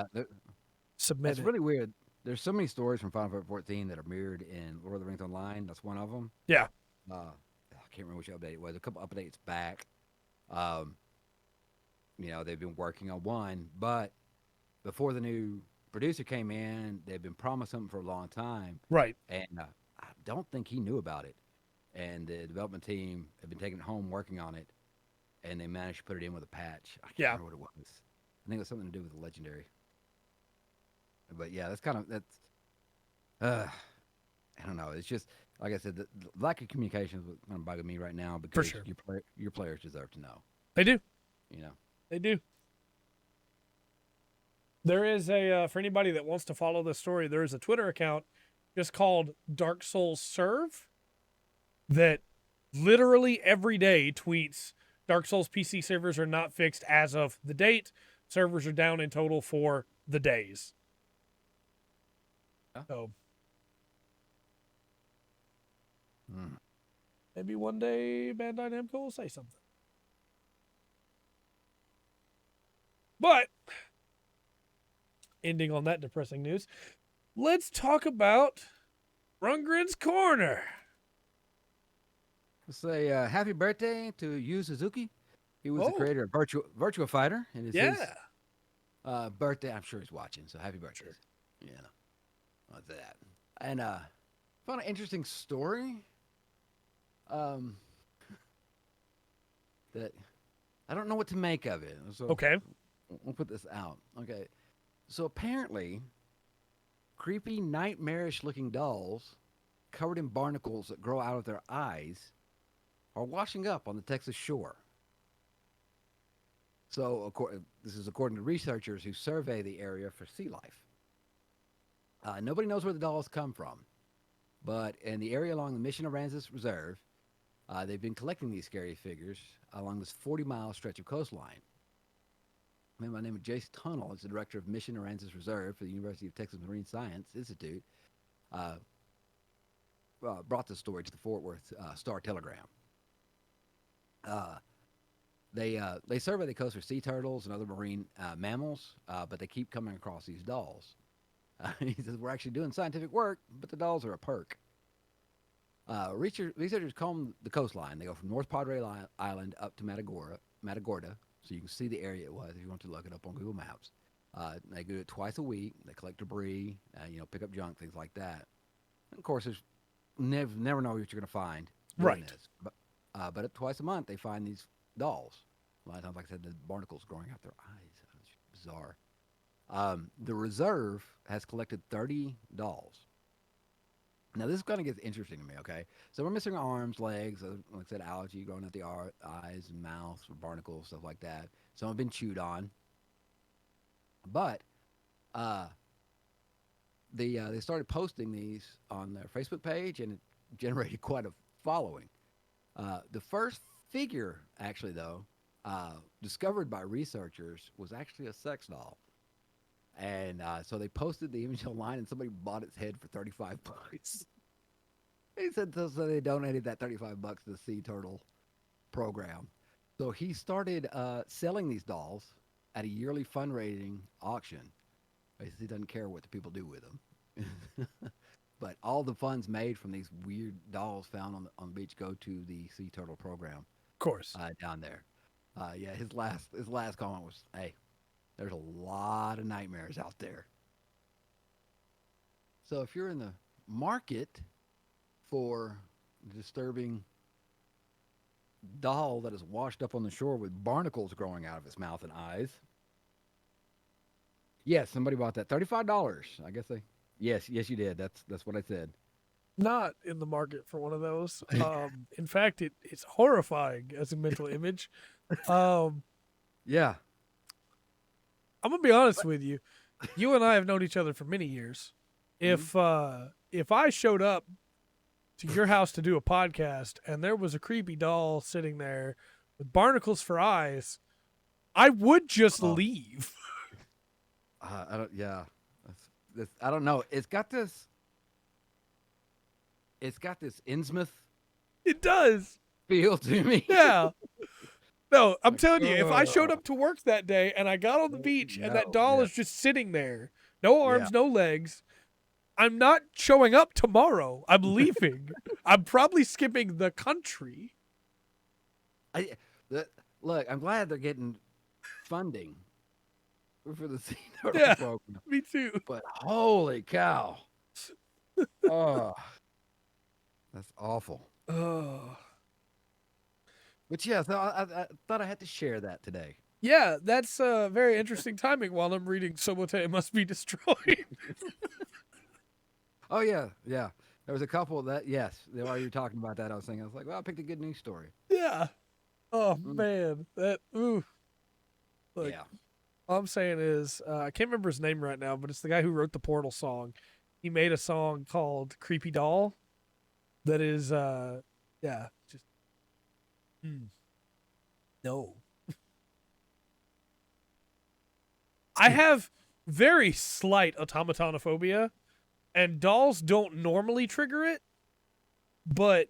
submit it. It's really weird. There's so many stories from Final Fantasy 14 that are mirrored in Lord of the Rings Online. That's one of them. Yeah. I can't remember which update it was. A couple updates back. You know, they've been working on one, but before the new producer came in, they've been promised something for a long time. Right. And I don't think he knew about it. And the development team had been taking it home, working on it, and they managed to put it in with a patch. I can't remember what it was. I think it was something to do with the legendary. But yeah, I don't know. It's just, like I said, the lack of communication is what's kind of bugging me right now, because your players deserve to know. They do. You know. They do. There is for anybody that wants to follow this story, there is a Twitter account just called Dark Souls Serve that literally every day tweets Dark Souls PC servers are not fixed as of the date. Servers are down in total for the days. So maybe one day Bandai Namco will say something. But ending on that depressing news, let's talk about Rundgren's Corner. Let's say happy birthday to Yu Suzuki. He was the Oh. creator of Virtua Fighter, and it's his birthday. I'm sure he's watching, so happy birthday. Sure. Yeah, what's that? And found an interesting story. That I don't know what to make of it. So Okay. we'll put this out. Okay, so apparently, creepy, nightmarish-looking dolls covered in barnacles that grow out of their eyes are washing up on the Texas shore. So, this is according to researchers who survey the area for sea life. Nobody knows where the dolls come from, but in the area along the Mission Aransas Reserve, they've been collecting these scary figures along this 40-mile stretch of coastline. My name is Jace Tunnell. Is the director of Mission Aransas Reserve for the University of Texas Marine Science Institute. Brought this story to the Fort Worth Star Telegram. They survey the coast for sea turtles and other marine mammals, but they keep coming across these dolls. He says, we're actually doing scientific work, but the dolls are a perk. Researchers comb the coastline. They go from North Padre Island up to Matagorda, so you can see the area it was if you want to look it up on Google Maps. They do it twice a week. They collect debris, pick up junk, things like that. And of course, there's never know what you're going to find. Right. This. But up twice a month, they find these dolls. A lot of times, like I said, the barnacles growing out their eyes. It's bizarre. The reserve has collected 30 dolls. Now, this is going to get interesting to me, okay? So we're missing arms, legs, like I said, algae growing out the eyes and mouth, barnacles, stuff like that. Some have been chewed on. But they started posting these on their Facebook page, and it generated quite a following. The first figure, actually, though, discovered by researchers was actually a sex doll. And so they posted the image online, and somebody bought its head for $35. He said so they donated that $35 to the Sea Turtle program. So he started selling these dolls at a yearly fundraising auction. Basically, he doesn't care what the people do with them. But all the funds made from these weird dolls found on the beach go to the Sea Turtle program. Of course. Down there. His last comment was, "Hey, there's a lot of nightmares out there." So if you're in the market for a disturbing doll that is washed up on the shore with barnacles growing out of its mouth and eyes, yes, somebody bought that. $35. I guess they. Yes, you did. That's what I said. Not in the market for one of those. In fact, it's horrifying as a mental image. Yeah. I'm gonna be honest with you. You and I have known each other for many years. If I showed up to your house to do a podcast and there was a creepy doll sitting there with barnacles for eyes, I would just leave. I don't. Yeah. I don't know. It's got this Innsmouth. It does Feel to me. Yeah. No, I'm telling you, if I showed up to work that day and I got on the beach and that doll is just sitting there, no arms, no legs, I'm not showing up tomorrow. I'm leaving. I'm probably skipping the country. Look, I'm glad they're getting funding for the Sea Turtle program. Me too. But holy cow. Oh, that's awful. Oh. But yeah, so I thought I had to share that today. Yeah, that's very interesting timing while I'm reading Sobote Must Be Destroyed. Oh, yeah. There was a couple that, yes, while you were talking about that, I was like, well, I picked a good news story. Yeah. Oh, man. Ooh. Look, yeah. All I'm saying is, I can't remember his name right now, but it's the guy who wrote the Portal song. He made a song called Creepy Doll that is, just... No. I have very slight automatonophobia, and dolls don't normally trigger it, but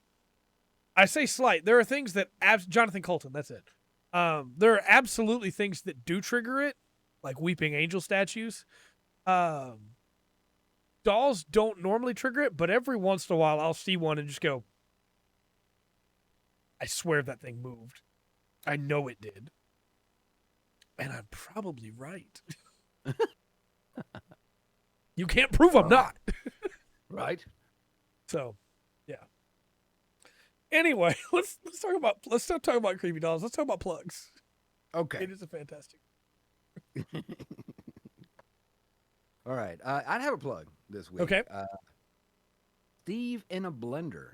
I say slight. There are things that Jonathan Colton, that's it. There are absolutely things that do trigger it, like weeping angel statues. Dolls don't normally trigger it, but every once in a while I'll see one and just go, I swear that thing moved. I know it did. And I'm probably right. You can't prove I'm not. Right. So, yeah. Anyway, let's stop talking about creepy dolls. Let's talk about plugs. Okay. It is a fantastic. All right. I'd have a plug this week. Okay. Steve in a blender.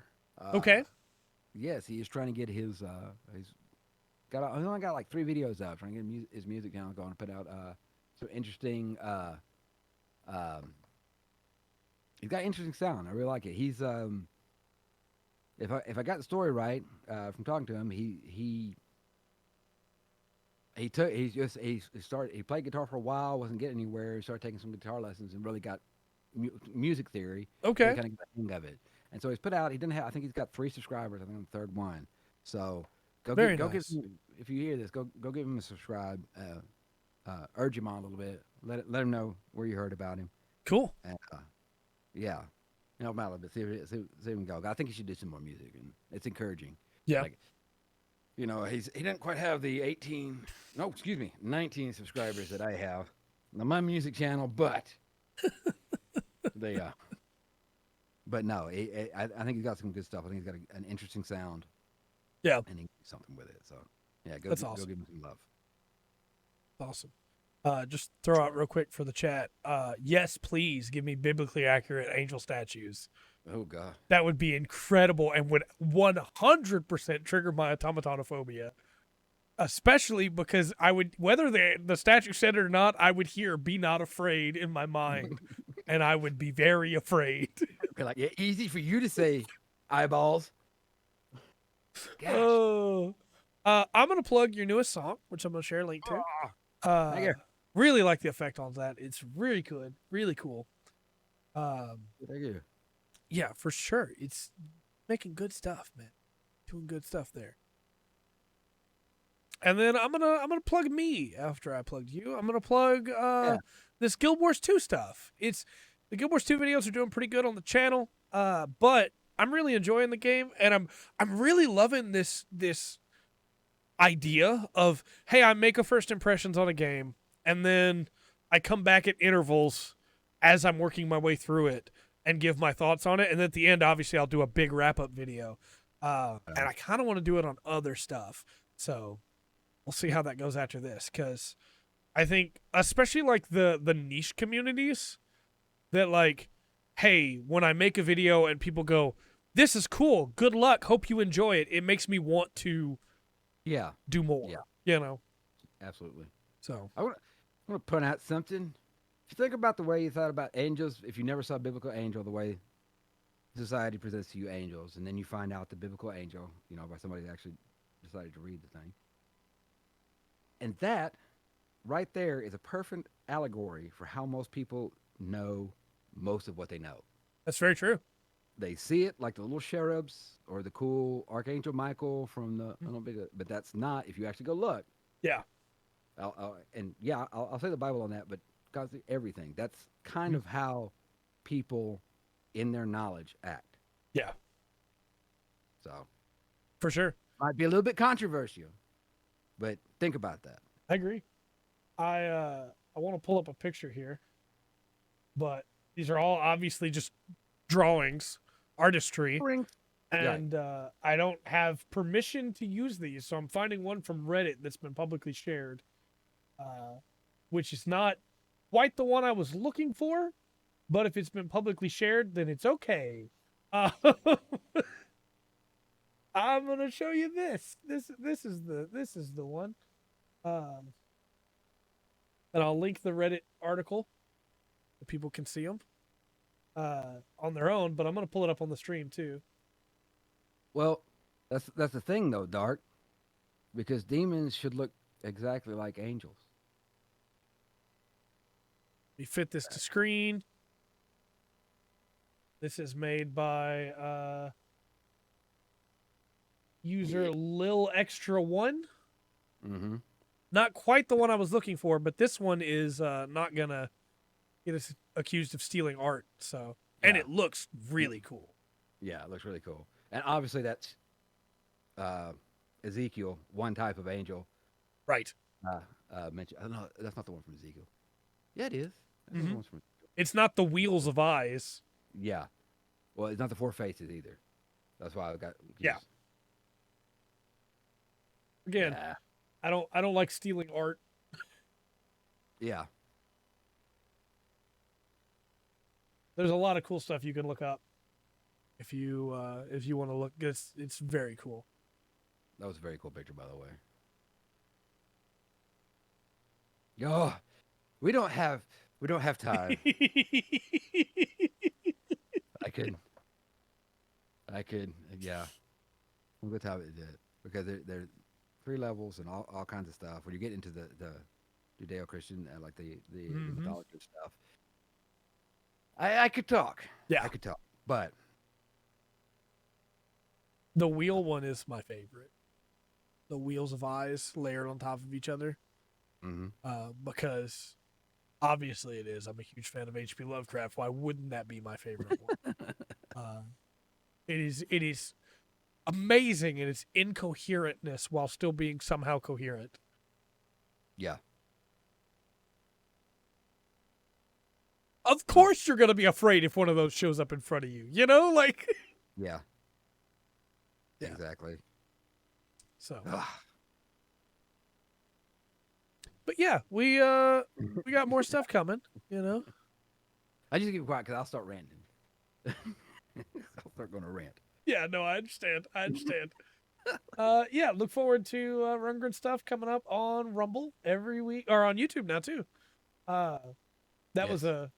Okay. Yes, he is trying to get his. He's only got like 3 videos out. Trying to get his music channel going. To put out some interesting. He's got interesting sound. I really like it. He's if I got the story right from talking to him, he played guitar for a while, wasn't getting anywhere. He started taking some guitar lessons and really got music theory. Okay. Kind of got the hang of it. And so he's put out. He didn't have. I think he's got 3 subscribers. I think on the 3rd one. So go Very give nice. him, if you hear this, go give him a subscribe. Urge him on a little bit. Let him know where you heard about him. Cool. And, yeah, help him out a little bit. See if he can go. I think he should do some more music, and it's encouraging. Yeah. Like, he didn't quite have the 19 subscribers that I have on my music channel, but but no, I think he's got some good stuff. I think he's got an interesting sound. Yeah. And he can do something with it. So yeah, That's awesome. Go give him some love. Awesome. Just throw out real quick for the chat. Yes, please give me biblically accurate angel statues. Oh God, that would be incredible and would 100% trigger my automatonophobia. Especially because I would, whether the statue said it or not, I would hear "Be not afraid" in my mind, and I would be very afraid. Like, yeah, easy for you to say, eyeballs. Gosh. Oh, I'm gonna plug your newest song, which I'm gonna share a link to. Thank you. Really like the effect on that. It's really good, really cool. Thank you. Yeah, for sure. It's making good stuff, man. Doing good stuff there. And then I'm gonna plug me after I plugged you. I'm gonna plug this Guild Wars 2 stuff. It's the Guild Wars 2 videos are doing pretty good on the channel. But I'm really enjoying the game, and I'm really loving this idea of, hey, I make a first impressions on a game, and then I come back at intervals as I'm working my way through it and give my thoughts on it. And at the end, obviously, I'll do a big wrap-up video. And I kind of want to do it on other stuff. So we'll see how that goes after this, because I think, especially like the niche communities, that like, hey, when I make a video and people go, this is cool, good luck, hope you enjoy it, it makes me want to do more. Yeah. You know? Absolutely. So I want to point out something. If you think about the way you thought about angels, if you never saw a biblical angel, the way society presents to you angels, and then you find out the biblical angel, by somebody that actually decided to read the thing. And that right there is a perfect allegory for how most people know most of what they know. that's very true. They see it like the little cherubs or the cool Archangel Michael from the, but that's not, if you actually go look. Yeah. I'll say the Bible on that, but God's everything. That's kind of how people in their knowledge act. Yeah. So. For sure. Might be a little bit controversial, but think about that. I agree. I want to pull up a picture here, but these are all obviously just drawings, artistry, and I don't have permission to use these, so I'm finding one from Reddit that's been publicly shared, which is not quite the one I was looking for, but if it's been publicly shared, then it's okay. I'm gonna show you this. This is the one. And I'll link the Reddit article so people can see them on their own, but I'm going to pull it up on the stream too. Well, that's the thing though, Dark, because demons should look exactly like angels. We fit this to screen. This is made by user Lil Extra 1. Mm-hmm. Not quite the one I was looking for, but this one is not gonna get us accused of stealing art. So, and Yeah. it looks really cool. Yeah, it looks really cool. And obviously that's Ezekiel, one type of angel. Right. Mentioned. I don't know. That's not the one from Ezekiel. Yeah, it is. That's Mhm. the one from. It's not the wheels of eyes. Yeah. Well, it's not the four faces either. That's why I got. Yeah. Again, Yeah. I don't like stealing art. Yeah. There's a lot of cool stuff you can look up if you want to look. It's very cool. That was a very cool picture, by the way. Oh, we don't have time. I could, yeah. We'll go time it did because there 3 levels and all kinds of stuff. When you get into the Judeo-Christian, like the mythology and stuff, I could talk. Yeah. I could talk, but The wheel one is my favorite. The wheels of eyes layered on top of each other. Because obviously it is. I'm a huge fan of H.P. Lovecraft. Why wouldn't that be my favorite one? It is amazing in its incoherentness while still being somehow coherent. yeah, Of course you're going to be afraid if one of those shows up in front of you. You know, like yeah, Yeah. exactly. so. Ugh. But yeah, we got more stuff coming, you know. I just keep quiet because I'll start ranting. I'll start going to rant. Yeah, no, I understand. Yeah, look forward to Rundgren stuff coming up on Rumble every week, or on YouTube now too. That was a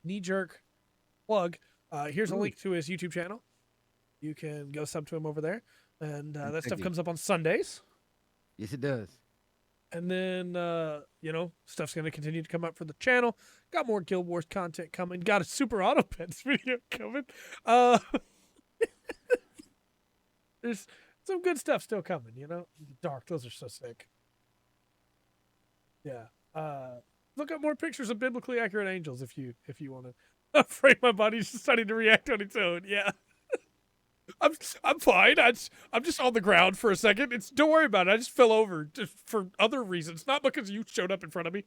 knee jerk plug. Here's a link to his YouTube channel. You can go sub to him over there, and that stuff comes up on Sundays. Yes, it does. And then, stuff's going to continue to come up for the channel. Got more Guild Wars content coming. Got a Super Auto Pets video coming. There's some good stuff still coming, you know? Dark, those are so sick. Yeah. Look up more pictures of biblically accurate angels if you want to. I'm afraid my body's just starting to react on its own. Yeah. I'm fine. I'm just on the ground for a second. Don't worry about it. I just fell over just for other reasons, not because you showed up in front of me.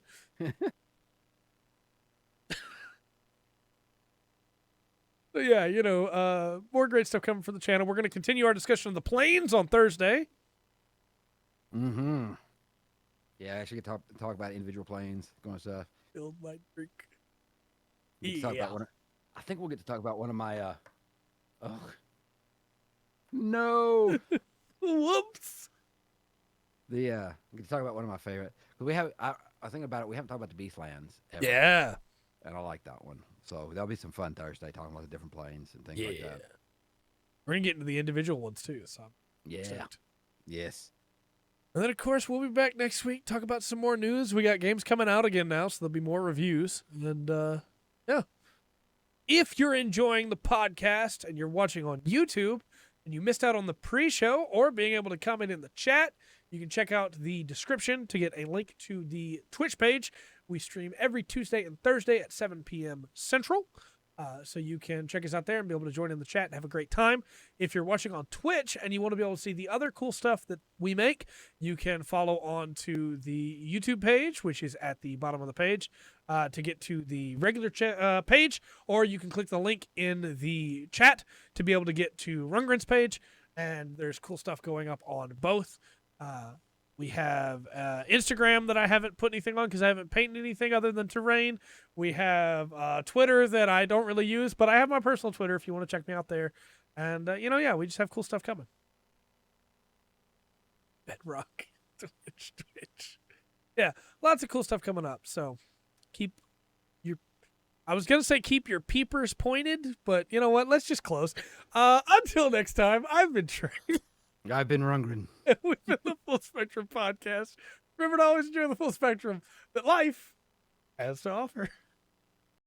So yeah, more great stuff coming from the channel. We're going to continue our discussion of the planes on Thursday. Mm-hmm. Yeah, I actually could talk about individual planes, going stuff. Build my drink. I think we'll get to talk about one of my. Oh. No. Whoops. We get to talk about one of my favorite. We have. I think about it. We haven't talked about the Beastlands ever. Yeah. And I like that one. So that'll be some fun Thursday talking about the different planes and things like that. We're gonna get into the individual ones too. So Yeah. stoked. Yes. And then of course we'll be back next week, talk about some more news. We got games coming out again now, so there'll be more reviews. And yeah. If you're enjoying the podcast and you're watching on YouTube and you missed out on the pre-show or being able to comment in the chat, you can check out the description to get a link to the Twitch page. We stream every Tuesday and Thursday at 7 p.m. Central. So you can check us out there and be able to join in the chat and have a great time. If you're watching on Twitch and you want to be able to see the other cool stuff that we make, you can follow on to the YouTube page, which is at the bottom of the page, to get to the regular page, or you can click the link in the chat to be able to get to Rundgren's page, and there's cool stuff going up on both. We have Instagram that I haven't put anything on because I haven't painted anything other than terrain. We have Twitter that I don't really use, but I have my personal Twitter if you want to check me out there. And, we just have cool stuff coming. Bedrock. Twitch. Yeah, lots of cool stuff coming up. So I was going to say keep your peepers pointed, but you know what? Let's just close. Until next time, I've been Trey. I've been Rundgren. We've been the Full Spectrum Podcast. Remember to always enjoy the full spectrum that life has to offer.